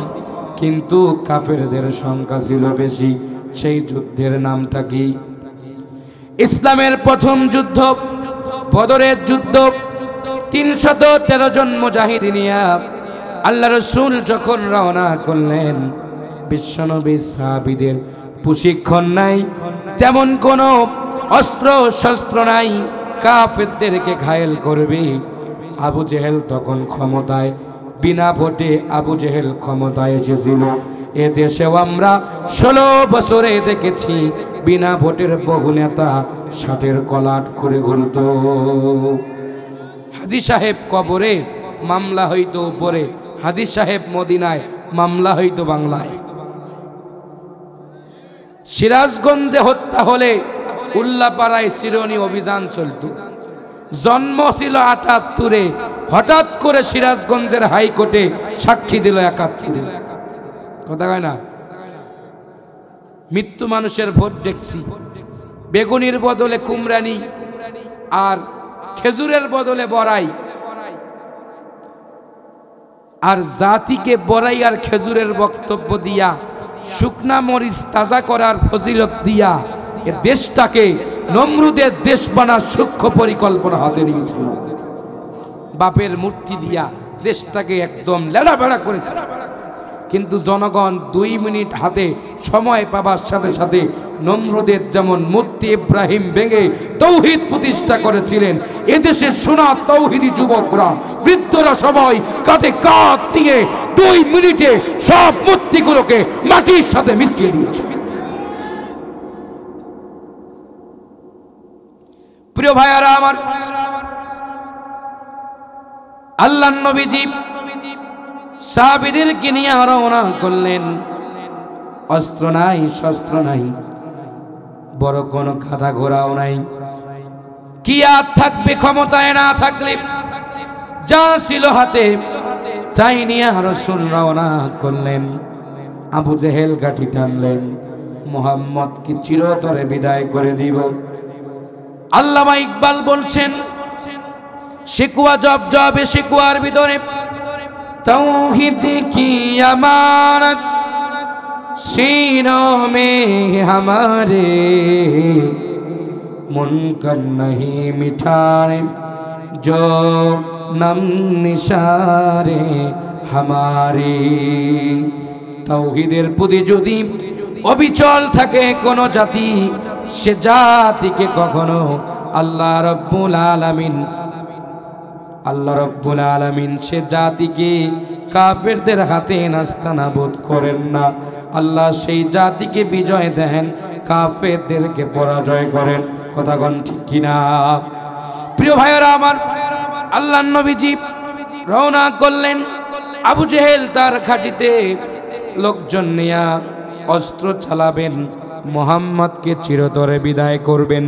কিন্তু কাফেরদের সংখ্যা ছিল বেশি। সেই যুদ্ধের নামটা কি? ইসলামের প্রথম যুদ্ধ বদরের যুদ্ধ। 313 জন মুজাহিদ নিয়ে আল্লাহ রাসূল যখন রওনা করলেন, বিশ্বনবী সাহাবীদের প্রশিক্ষণ নাই, তেমন কোনো অস্ত্র শস্ত্র নাই, কাফেরদেরকে ঘায়েল করবে। আবু জেহেল তখন ক্ষমতায়, বিনা ভোটে আবু জেহেল ক্ষমতায় এসেছিল। এ দেশেও আমরা 16 বছরে দেখেছি বিনা ভোটের বহু নেতা ষাটের কলাট করে ঘুরত। হাজী সাহেব কবরে, মামলা হইতো উপরে। হাজী সাহেব মদিনায়, মামলা হইতো বাংলায়। সিরাজগঞ্জে হত্যা হলে উল্লাপাড়ায় শিরোনি অভিযান চলত। জন্ম ছিল 78-এ, হঠাৎ করে সিরাজগঞ্জের হাইকোর্টে সাক্ষী দিল 71-এ। কথা কয় না? মৃত্যু মানুষের ভোট দেখছি, বেগুনির বদলে কুমড়ানি আর খেজুরের বদলে বড়াই, আর জাতিকে বড়াই আর খেজুরের বক্তব্য দিয়া, শুকনা মরিচ তাজা করার ফজিলত দিয়া এ দেশটাকে নমরুদের দেশ বানার সূক্ষ্ম পরিকল্পনা হাতে নিয়েছিল। বাপের মূর্তি দিয়া দেশটাকে একদম লেড়াবেড়া করেছে। কিন্তু জনগণ 2 মিনিট হাতে সময় পাবার সাথে সাথে নমরুদের যেমন মূর্তি ইব্রাহিম ভেঙে তৌহিদ প্রতিষ্ঠা করেছিলেন, এদেশের সোনা তৌহিদি যুবকরা, বৃদ্ধরা সবাই কাঁধে কাঁধ দিয়ে 2 মিনিটে সব মূর্তিগুলোকে মাটির সাথে মিশিয়ে দিয়েছে। প্রিয় ভাইয়ারা আমার, আল্লাহর নবীজি সাহাবীদেরকে নিয়ে রওনা করলেন। অস্ত্র নাই, শস্ত্র নাই, বড় কোনো গাধা ঘোড়াও নাই। কি আর থাকবে ক্ষমতায় না থাকলে? যা ছিল হাতে চাই নিয়ে রাসূল রওনা করলেন। আবু জেহেল গাঠি টানলেন, মুহাম্মদকে চিরতরে বিদায় করে দিব। আল্লামা ইকবাল বলছেন, শিকওয়া জব জবে শিকওয়ার ভিতরে तौहीद की अमानत सीनों में हमारे, मुनकर नहीं मिठाने जो नम निशारे हमारे। तौहीদের প্রতি যদি অবিচল থাকে কোন জাতি, সে জাতিকে কখনো আল্লাহ রাব্বুল আলামিন সে জাতিকে কাফেরদের হাতে নাস্তানাবুদ করেন না। আল্লাহ সেই জাতিকে বিজয় দেন, কাফেরদেরকে পরাজয় করেন। কথা কোন ঠিক কিনা? প্রিয় ভাইয়েরা আমার, আল্লাহর নবীজি রওনা করলেন। আবু জেহেল তার ঘাঁটিতে লোকজন নিয়া অস্ত্র চালাবেন, মুহাম্মদকে চিরতরে বিদায় করবেন।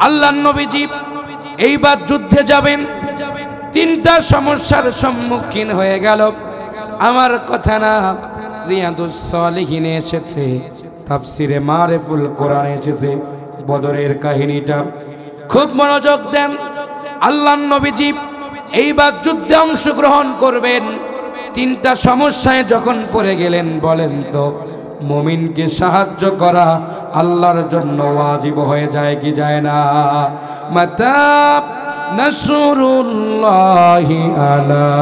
আল্লাহর নবীজি এইবার যুদ্ধে যাবেন, তিনটা সমস্যার সম্মুখীন হয়ে গেল। আমার কথা না, রিয়াদুস সালিহিনে এসেছে, তাফসিরে মারিফুল কোরআনে এসেছে বদরের কাহিনীটা। খুব মনোযোগ দেন। আল্লাহর নবীজি এইবার যুদ্ধে অংশগ্রহণ করবেন, তিনটা সমস্যায় যখন পড়ে গেলেন, বলেন তো মুমিনকে সাহায্য করা আল্লাহর জন্য ওয়াজিব হয়ে যায় কি যায় না? মাতা নাসরুল্লাহি আলা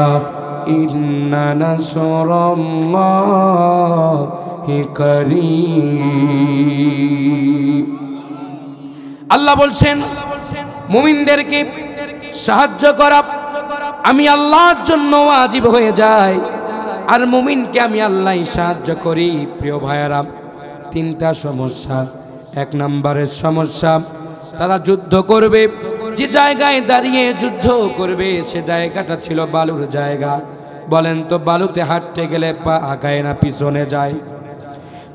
ইন্না নাসরাল্লাহি কারীম। আল্লাহ বলছেন মুমিনদেরকে সাহায্য করা আমি আল্লাহর জন্য ওয়াজিব হয়ে যায়, আর মুমিনকে আমি আল্লাহই সাহায্য করি। প্রিয় ভাইয়েরা, তিনটা সমস্যা। এক নম্বরের সমস্যা, তারা যুদ্ধ করবে, যে জায়গায় দাঁড়িয়ে যুদ্ধ করবে সে জায়গাটা ছিল বালুর জায়গা। বলেন তো বালুতে হাঁটতে গেলে পা আগায় না পিছনে যায়?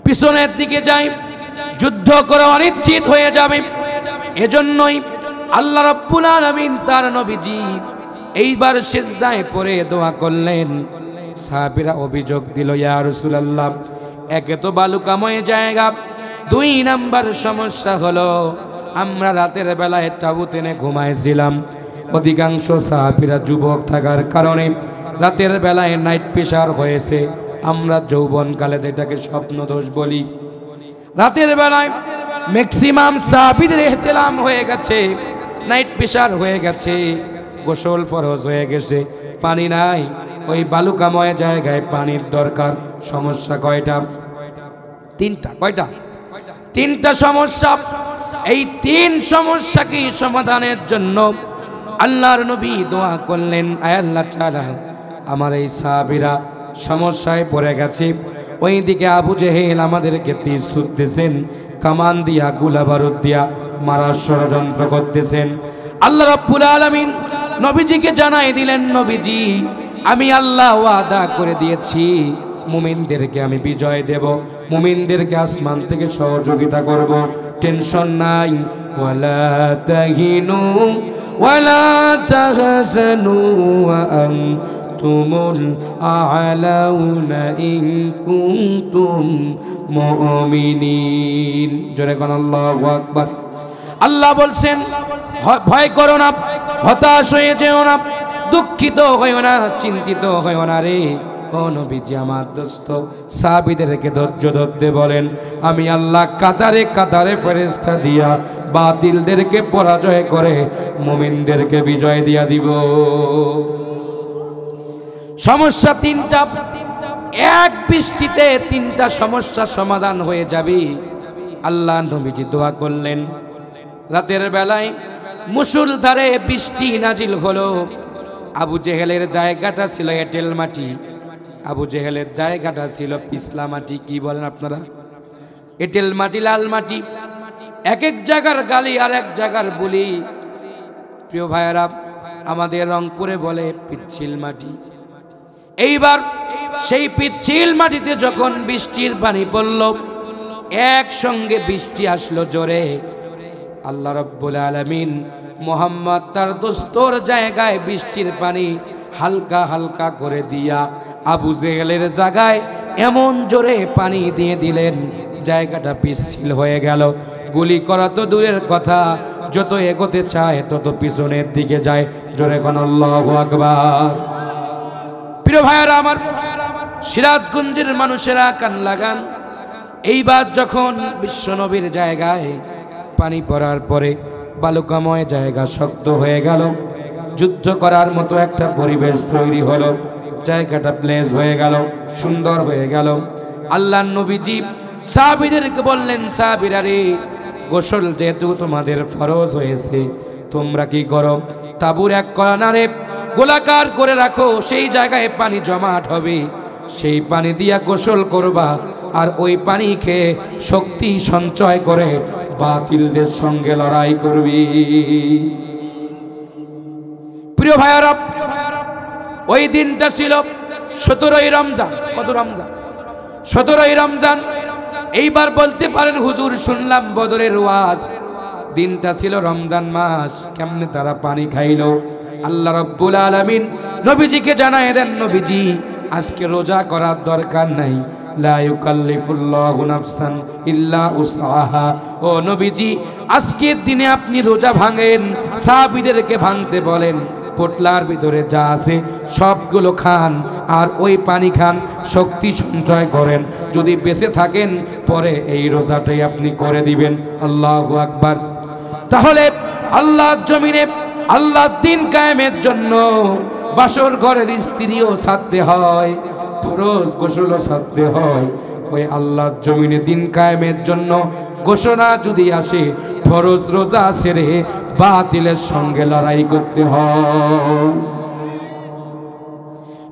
পিছনের দিকে যায়, যুদ্ধ করা অনিশ্চিত হয়ে যাবে। এজন্যই আল্লাহ রাব্বুল আলামিন তার নবীজি এইবার সিজদায় পড়ে দোয়া করলেন। সাহাবীরা অভিযোগ দিল, ইয়া রাসূলুল্লাহ, একে তো বালুকাময় জায়গা, দুই নাম্বার সমস্যা হলো আমরা রাতের বেলায় তাঁবুত এনে ঘুমাইছিলাম। অধিকাংশ সাহাবীরা যুবক থাকার কারণে রাতের বেলায় নাইট প্রেসার হয়েছে। আমরা যৌবনকালে যেটাকে স্বপ্ন দোষ বলি, রাতের বেলায় ম্যাক্সিমাম সাহাবীদের ইহতিলাম হয়ে গেছে, নাইট প্রেসার হয়ে গেছে, গোসল ফরজ হয়ে গেছে, পানি নাই। ওই বালুকাময় জায়গায় পানির দরকার। সমস্যা কয়টা? তিনটা। কয়টা? তিনটা সমস্যা। এই তিন সমস্যাকে সমাধানের জন্য আল্লাহর নবী দোয়া করলেন, আয় আল্লাহ তাআলা, আমার এই সাহাবীরা সমস্যায় পড়ে গেছে। ওইদিকে আবু জেহেল আমাদেরকে তীর ছুঁড়তেছেন, কামান দিয়া গোলা বারুদ দিয়া মারার ষড়যন্ত্র করতেছেন। আল্লাহ রাব্বুল আলামিন নবীজিকে জানাই দিলেন, নবীজি আমি আল্লাহ ওয়াদা করে দিয়েছি মুমিনদেরকে আমি বিজয় দেব, মুমিনদেরকে আসমান থেকে সহযোগিতা করব, টেনশন নাই। ওয়ালা তাহিনু ওয়ালা তাহজানু ওয়া আনতুমুল আ'লাউনা ইন কুনতুম মুমিনিন। জোরে কোন আল্লাহু আকবার। আল্লাহ বলছেন ভয় করো না, হতাশ হয়ে যেও না, দুঃখিত হইও না, চিন্তিত হইও না রে। ও নবীজি আমার দোস্ত সাহাবীদেরকে ধৈর্য ধরতে বলেন, আমি আল্লাহ কাতারে কাতারে ফেরেশতা দিয়া বাতিলদেরকে পরাজয় করে মুমিনদেরকে বিজয় দিয়া দিব। সমস্যা তিনটা, এক বৃষ্টিতে তিনটা সমস্যা সমাধান হয়ে যাবে। আল্লাহ নবীজি দোয়া করলেন। রাতের বেলায় মুষলধারে বৃষ্টি নাজিল হলো। আবু জেহেলের জায়গাটা ছিল এঁটেল মাটি, আবু জেহেলের জায়গাটা ছিল পিছলা মাটি। কি বলেন আপনারা? এঁটেল মাটি, লাল মাটি, এক এক জায়গার গালি আর এক জায়গার বলি। প্রিয় ভাইয়েরা, আমাদের রংপুরে বলে পিচ্ছিল মাটি। এইবার সেই পিচ্ছিল মাটিতে যখন বৃষ্টির পানি পড়ল, একসঙ্গে বৃষ্টি আসলো জোরে। আল্লাহ রাব্বুল আলামিন মুহাম্মদ তার দোস্তর জায়গায় বৃষ্টির পানি হালকা হালকা করে দিয়া আবু জেহেলের জায়গায় এমন জোরে পানি দিয়ে দিলেন, জায়গাটা পিচ্ছিল হয়ে গেল। গুলি করা তো দূরের কথা, যত এগোতে চায় তত পিছনের দিকে যায়। জোরে কোন আল্লাহু আকবার। প্রিয় ভাইয়েরা আমার, সিরাজগঞ্জের মানুষেরা কান লাগান। এইবার যখন বিশ্বনবীর জায়গায় পানি পড়ার পরে বালুকাময় জায়গা শক্ত হয়ে গেল, যুদ্ধ করার মতো একটা পরিবেশ তৈরি হলো, জায়গাটা প্লেস হয়ে গেল, সুন্দর হয়ে গেল। আল্লাহর নবীজি সাহাবীদেরকে বললেন, সাহাবীরা রে, গোসল যেহেতু তোমাদের ফরজ হয়েছে, তোমরা কি করো, তাঁবুর এক কর্নারে গোলাকার করে রাখো, সেই জায়গায় পানি জমাট হবে, সেই পানি দিয়া গোসল করবা, আর ওই পানি খেয়ে শক্তি সঞ্চয় করে বাতিলদের সঙ্গে লড়াই করবি। প্রিয় ভাইয়ারা, ওই দিনটা ছিল 17ই রমজান। কত রমজান? 17ই রমজান। এইবার বলতে পারেন হুজুর শুনলাম বদরের ওয়াজ, দিনটা ছিল রমজান মাস, কেমনে তারা পানি খাইলো? আল্লাহ রাব্বুল আলামিন নবীজিকে জানায় দেন, নবীজি আজকে রোজা করার দরকার নাই, লা ইউকাল্লিফুল্লাহু নাফসান ইল্লা উসআহা। ও নবীজি আজকের দিনে আপনি রোজা ভাঙেন, সাহাবীদেরকে ভাঙতে বলেন, পোটলার ভিতরে যা আছে সবগুলো খান, আর ওই পানি খান, শক্তি সঞ্চয় করেন, যদি বেঁচে থাকেন পরে এই রোজাটাই আপনি করে দিবেন। আল্লাহু আকবার। তাহলে আল্লাহর জমিনে আল্লাহর দিন কায়েমের জন্য বাসর ঘরের স্ত্রীও ছাড়তে হয়, ফরজ গোসলও ছাড়তে হয়। ওই আল্লাহর জমিনে দিন কায়েমের জন্য ঘোষণা যদি আসে, ফরজ রোজা ছেড়ে বাতিলের সঙ্গে লড়াই করতে হয়।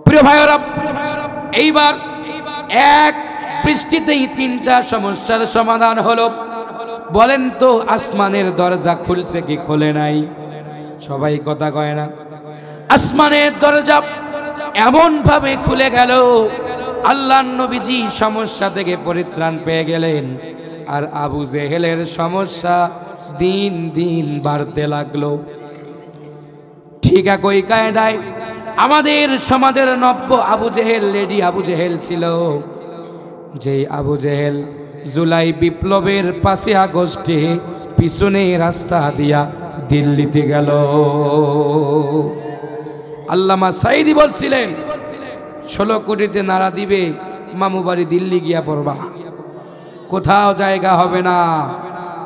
প্রিয় ভাইরা, এইবার এক পৃষ্ঠেতেই 3টা সমস্যার সমাধান হলো। বলেন তো আসমানের দরজা খুলছে কি খোলে নাই? সবাই কথা কয় না? আসমানের দরজা এমন ভাবে খুলে গেল, আল্লাহর নবীজি সমস্যা থেকে পরিত্রাণ পেয়ে গেলেন, আর আবু জেহেলের সমস্যা দিন দিন বাড়তে লাগলো। ঠিক একই কায়দায় আমাদের সমাজের নব্য আবু জেহেল, লেডি আবু জেহেল ছিল, যে আবু জেহেল জুলাই বিপ্লবের 5 আগস্টে পিছনে রাস্তা দিয়া দিল্লিতে গেল। আল্লামা সাইদি বলছিলেন 16 কোটিতে নাড়া দিবে, মামু বাড়ি দিল্লি গিয়া পড়বা, কোথাও জায়গা হবে না।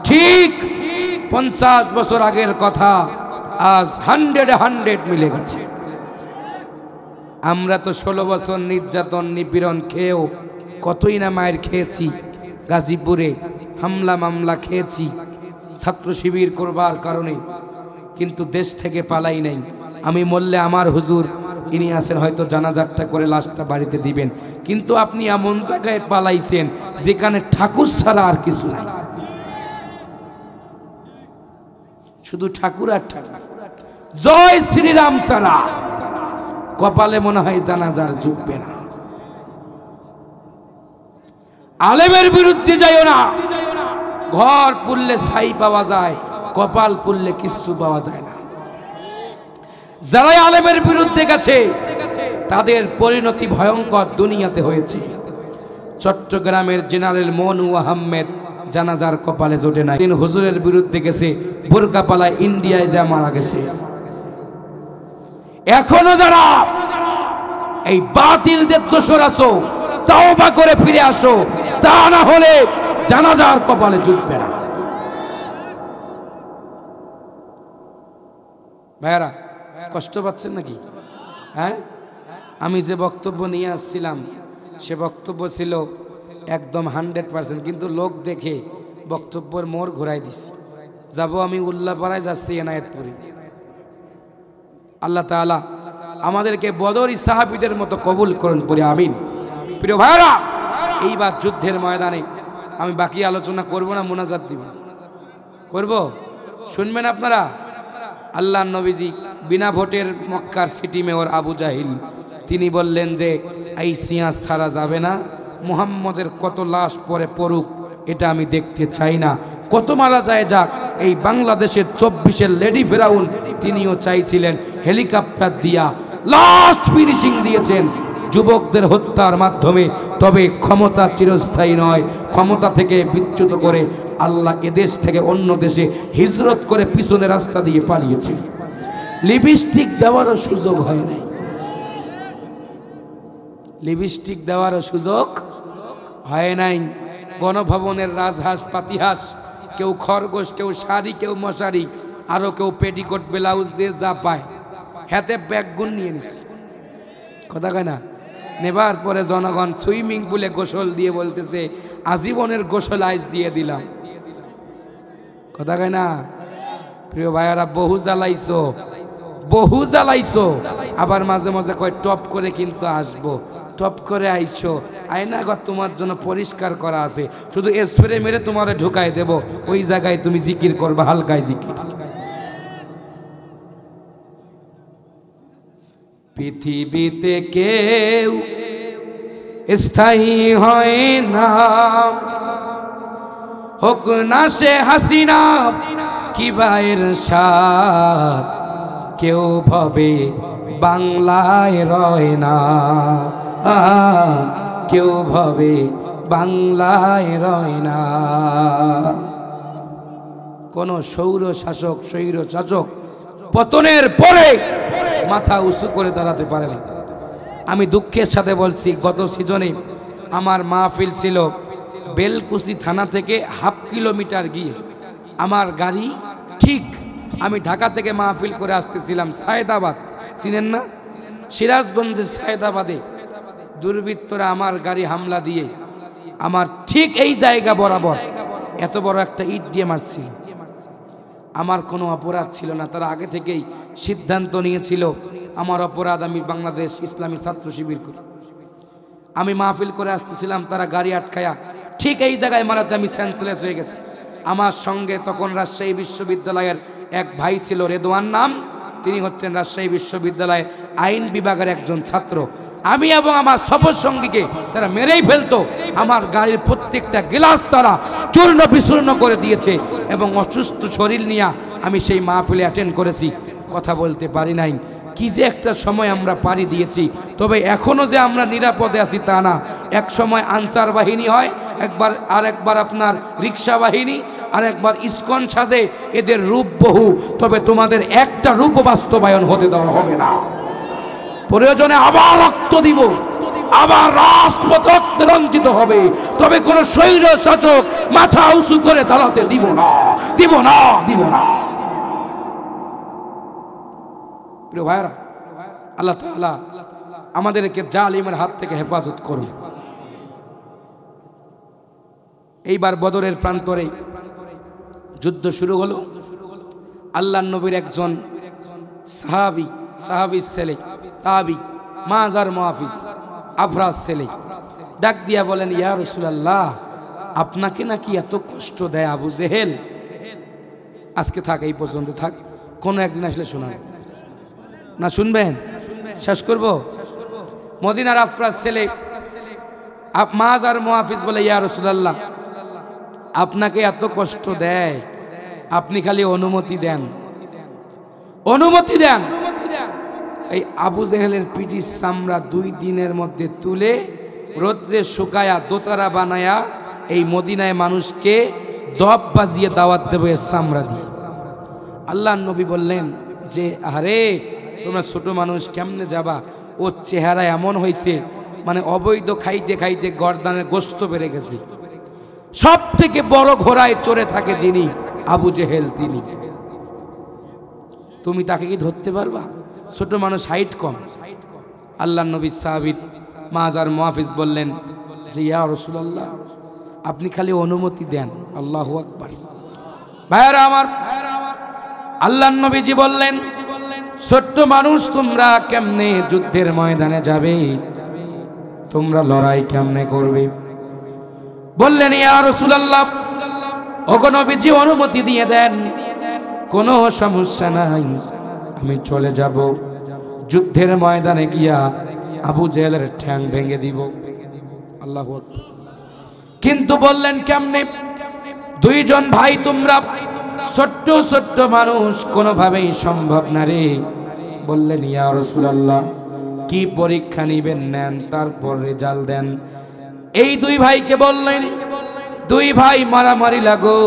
ঠিক 50 বছর আগের কথা আজ 100 মিলে গেছে। আমরা তো 16 বছর নির্যাতন নিপীড়ন খেয়েও কতই না মায়ের খেয়েছি, গাজীপুরে হামলা মামলা খেয়েছি ছাত্র শিবির করবার কারণে, কিন্তু দেশ থেকে পালাই নাই। আমি মরলে আমার হুজুর ইনি আছেন, হয়তো জানাজারটা করে লাশটা বাড়িতে দিবেন, কিন্তু আপনি এমন জায়গায় পালাইছেন যেখানে ঠাকুর ছাড়া আর কিছু নাই, শুধু ঠাকুর আর ঠাকুর, জয় শ্রীরাম ছাড়া কপালে মনে হয় জানাজার জুটবে না। আলেমের বিরুদ্ধে যাইও না, ঘর পুড়লে ছাই পাওয়া যায়, কপাল পুড়লে কিচ্ছু পাওয়া যায় না। যারা আলেমের বিরুদ্ধে গেছে তাদের পরিণতি ভয়ঙ্কর দুনিয়াতে হয়েছে। চট্টগ্রামের জেনারেল মনু আহমেদ জানাজার কপালে জোটে নাই, তিনি হুজুরের বিরুদ্ধে গেছে, বোরকা পালায় ইন্ডিয়ায় যা মারা গেছে। এখনো যারা এই বাতিলদের দোষর আছো, তওবা করে ফিরে আসো, তা না হলে জানাজার কপালে জুটবে না। ভাইরা কষ্ট পাচ্ছেন নাকি? হ্যাঁ, আমি যে বক্তব্য নিয়ে আসছিলাম সে বক্তব্য ছিল একদম 100%, কিন্তু লোক দেখে বক্তব্যের মোড় ঘোরাই দিছি। যাব আমি উল্লাপাড়ায়, যাচ্ছি এনায়েতপুরে। আল্লাহ তাআলা আমাদেরকে বদরি সাহাবীদের মতো কবুল করুন, পড়ে আমিন। প্রিয় ভাইরা, এইবার যুদ্ধের ময়দানে আমি বাকি আলোচনা করব না, মুনাজাত দিব। করব, শুনবেন আপনারা। আল্লাহ নবীজি বিনা ভোটের মক্কার সিটি মেয়র আবু জাহিল তিনি বললেন যে এই সিয়াজ ছাড়া যাবে না, মুহাম্মদের কত লাশ পরে পড়ুক এটা আমি দেখতে চাই না, কত মারা যায় যাক। এই বাংলাদেশের 24-এর লেডি ফেরাউন তিনিও চাইছিলেন হেলিকপ্টার দিয়া লাস্ট ফিনিশিং দিয়েছেন যুবকদের হত্যার মাধ্যমে। তবে ক্ষমতা চিরস্থায়ী নয়, ক্ষমতা থেকে বিচ্যুত করে আল্লাহ এদেশ থেকে অন্য দেশে হিজরত করে পিছনে রাস্তা দিয়ে পালিয়েছে। লিপস্টিক দেওয়ারও সুযোগ হয় নাই, লিপস্টিক দেওয়ারও সুযোগ হয় নাই। গণভবনের রাজহাঁস পাতিহাঁস, কেউ খরগোশ, কেউ শাড়ি, কেউ মশারি, আরো কেউ পেটিকোট ব্লাউজ, যে যা পায় হাতে ব্যাগ গুণ নিয়ে নিছে। কথা কয় না? নেবার পরে জনগণ সুইমিং পুলে গোসল দিয়ে বলতেছে আজীবনের গোসল আইজ দিয়ে দিলাম। কথা কয় না? প্রিয় ভাইয়ারা, বহু জ্বালাইছো, বহু জ্বালাইছো, আবার মাঝে মাঝে কয় টপ করে কিন্তু আসবো। টপ করে আইছো, আয়না ঘর তোমার জন্য পরিষ্কার করা আছে, শুধু স্প্রে মেরে তোমারে ঢুকাই দেব, ওই জায়গায় তুমি জিকির করবা, হালকায় জিকির। পৃথিবীতে কেউ স্থায়ী হয় না, হোক না সে হাসিনা কিবা এরশাদ, কেউ ভাবে বাংলায় রয় না, কেউ ভাবে বাংলায় রয় না। কোন স্বৈর শাসক পতনের পরে মাথা উঁচু করে দাঁড়াতে পারেনি। আমি দুঃখের সাথে বলছি, গত সিজনে আমার মাহফিল ছিল বেলকুচি থানা থেকে 1/2 কিলোমিটার গিয়ে। আমার গাড়ি ঠিক, আমি ঢাকা থেকে মাহফিল করে আসতেছিলাম সায়েদাবাদ, চিনেন না? সিরাজগঞ্জের সায়েদাবাদে দুর্বৃত্তরা আমার গাড়ি হামলা দিয়ে আমার ঠিক এই জায়গা বরাবর এত বড় একটা ইট দিয়ে মারছিল। আমার কোনো অপরাধ ছিল না, তারা আগে থেকেই সিদ্ধান্ত নিয়েছিল আমার অপরাধ আমি বাংলাদেশ ইসলামী ছাত্র শিবির করি। আমি মাহফিল করে আসতেছিলাম, তারা গাড়ি আটকায়া ঠিক এই জায়গায় মারাতে আমি সেন্সলেস হয়ে গেছি। আমার সঙ্গে তখন রাজশাহী বিশ্ববিদ্যালয়ের এক ভাই ছিল, রেদওয়ান নাম, তিনি হচ্ছেন রাজশাহী বিশ্ববিদ্যালয়ের আইন বিভাগের একজন ছাত্র। আমি এবং আমার সফর সঙ্গীকে তারা মেরেই ফেলতো। আমার গাড়ির প্রত্যেকটা গ্লাস তারা চূর্ণ বিচূর্ণ করে দিয়েছে এবং অসুস্থ শরীর নিয়ে আমি সেই মাহফিলে অ্যাটেন্ড করেছি। কথা বলতে পারি নাই। কি যে একটা সময় আমরা পাড়ি দিয়েছি। তবে এখনও যে আমরা নিরাপদে আছি তা না। এক সময় আনসার বাহিনী হয়, একবার আপনার রিক্সা বাহিনী, আর একবার ইসকন সাজে। এদের রূপ বহু, তবে তোমাদের একটা রূপ বাস্তবায়ন হতে দেওয়া হবে না। প্রয়োজনে আবার রক্ত দিব, আবার রাজপথ রক্তে রঞ্জিত হবে, তবে কোন স্বৈর শাসক মাথা উঁচু করে দাঁড়াতে দিব না, দিব না, দিব না। প্রিয় ভাইরা, আল্লাহ তাআলা আমাদেরকে জালিমের হাত থেকে হেফাজত করুন। এইবার বদরের প্রান্তরে যুদ্ধ শুরু হলো। আল্লাহর নবীর একজন সাহাবী ছেলে, সাহাবী মাজার মুহাফিজ আফরাজ ছেলে ডাক দিয়া বলেন, ইয়া রাসূলুল্লাহ, আপনাকে নাকি এত কষ্ট দেয় আবু জেহেল? আজকে থাক, এই পর্যন্ত থাক, কোনো একদিন আসলে শোনাবেন না? শুনবেন? শেষ করব। মদিনার আফরাজ ছেলে মাজার মুহাফিজ বলে, ইয়া রাসূলুল্লাহ, আপনাকে এত কষ্ট দেয়, আপনি খালি অনুমতি দেন, অনুমতি দেন। এই আবু জেহেলের পিঠির চামড়া 2 দিনের মধ্যে তুলে রোদ্রে শুকায়া দোতারা বানায়া এই মদিনায় মানুষকে দপ বাজিয়ে দাওয়াত দেবে চামড়া দিয়ে। আল্লাহর নবী বললেন যে, আরে তোমরা ছোট মানুষ কেমনে যাবা? ওর চেহারা এমন হয়েছে, মানে অবৈধ খাইতে খাইতে গর্দানের গোশত বেড়ে গেছে। সব থেকে বড় ঘোড়ায় চড়ে থাকে যিনি, আবু জেহেল তিনি। তুমি তাকে কি ধরতে পারবা? ছোট মানুষ, হাইট কম। আল্লাহর নবী সাহাবী মাজার মুহাফিজ বললেন যে, ইয়া রাসূলুল্লাহ, আপনি খালি অনুমতি দেন। আল্লাহু আকবার। ভাইরা আমার, আল্লাহর নবীজি বললেন, ছোট্ট মানুষ তোমরা কেমনে যুদ্ধের ময়দানে যাবে? তোমরা লড়াই কেমনে করবে? বললেন, ইয়া রাসূলুল্লাহ, ওগো নবীজি অনুমতি দিয়ে দেন, কোনো সমস্যা নাই, আমি চলে যাব, যুদ্ধের ময়দানে গিয়া আবু জেহেলের ঠ্যাং ভেঙে দিব। আল্লাহু আকবার। কিন্তু বললেন কেমনে? 2 জন ভাই তোমরা, ছোট্ট ছোট্ট মানুষ, কোনোভাবেই সম্ভব না রে। বললেন, ইয়া রাসূলুল্লাহ, কি পরীক্ষা নিবেন নেন, তারপর রেজাল্ট দেন। এই 2 ভাইকে বললেন, 2 ভাই মারামারি লাগো,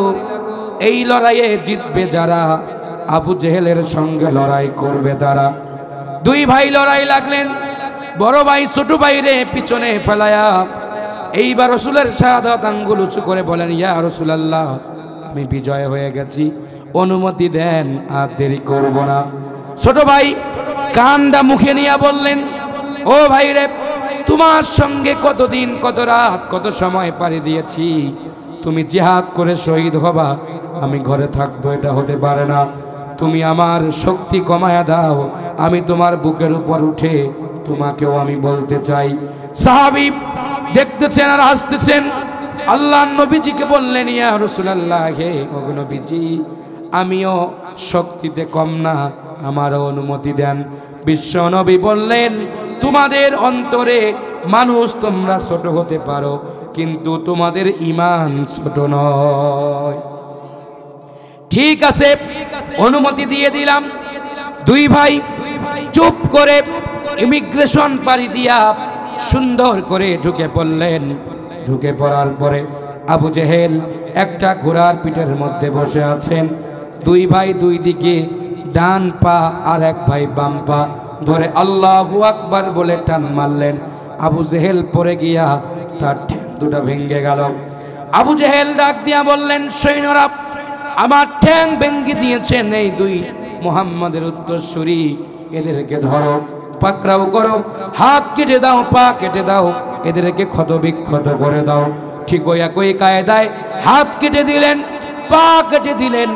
এই লড়াইয়ে জিতবে যারা, আবু জেহেলের সঙ্গে লড়াই করবে তারা। 2 ভাই লড়াই লাগলেন। বড় ভাই ছোট ভাইরে পিছনে ফেলায়া এইবার রাসূলের শাহাদাত আঙ্গুল উঁচু করে বলেন, ইয়া রাসূলুল্লাহ, আমি বিজয় হয়ে গেছি, অনুমতি দেন, আর দেরি করব না। ছোট ভাই কান্দা মুখে নিয়ে বললেন, ও ভাই রে, তোমার সঙ্গে কতদিন, কত রাত, কত সময় পাড়ি দিয়েছি, তুমি জিহাদ করে শহীদ হবা, আমি ঘরে থাকবো, এটা হতে পারে না। তুমি আমার শক্তি কমায়া দাও, আমি তোমার বুকের উপর উঠে তোমাকেও আমি বলতে চাই। সাহাবী দেখতেছেন আর হাসতেছেন। আল্লাহর নবীজিকে বললেন, ইয়া রাসূলুল্লাহ, হে ওগো নবীজি, আমিও শক্তিতে কম না, আমারও অনুমতি দেন। বিশ্ব নবী বললেন, তোমাদের অন্তরে মানুষ তোমরা ছোট হতে পারো, কিন্তু তোমাদের ঈমান ছোট নয়। ঠিক আছে, অনুমতি দিয়ে দিলাম। দুই ভাই চুপ করে ইমিগ্রেশন পাড়ি দিয়া সুন্দর করে ঢুকে পড়লেন। ঢুকে পড়ার পরে আবু জেহেল একটা ঘোড়ার পিঠের মধ্যে বসে আছেন। দুই ভাই দুই দিকে, ডান পা আর এক ভাই বাম পা ধরে আল্লাহু আকবার বলে টান মারলেন। আবু জেহেল পড়ে গিয়া তার ঠ্যাং দুটা ভেঙে গেল। আবু জেহেল ডাক দিয়া বললেন, সৈন্যরা, আমার ঠ্যাং ভেঙে দিয়েছেন এই দুই মুহাম্মাদের উত্তরসূরি, এদেরকে ধরো, পাকড়াও করো, হাত কেটে দাও, পা কেটে দাও, এদেরকে ক্ষত বিক্ষত করে দাও। ঠিক ওই একই কায়দায় হাত কেটে দিলেন, পা কেটে দিলেন।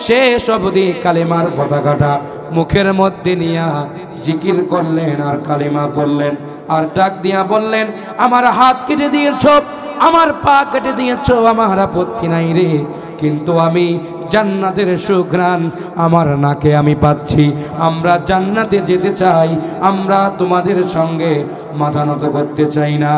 শেষ অবধি কালিমার পতাকাটা মুখের মধ্যে নিয়া জিকির করলেন আর কালিমা পড়লেন। আর ডাক দিয়া বললেন, আমার হাত কেটে দিয়েছ, আমার পা কেটে দিয়েছ, আমার আপত্তি নাই রে, কিন্তু আমি জান্নাতের সুঘ্রাণ আমার নাকে আমি পাচ্ছি। আমরা জান্নাতে যেতে চাই, আমরা তোমাদের সঙ্গে মাথা নত করতে চাই না।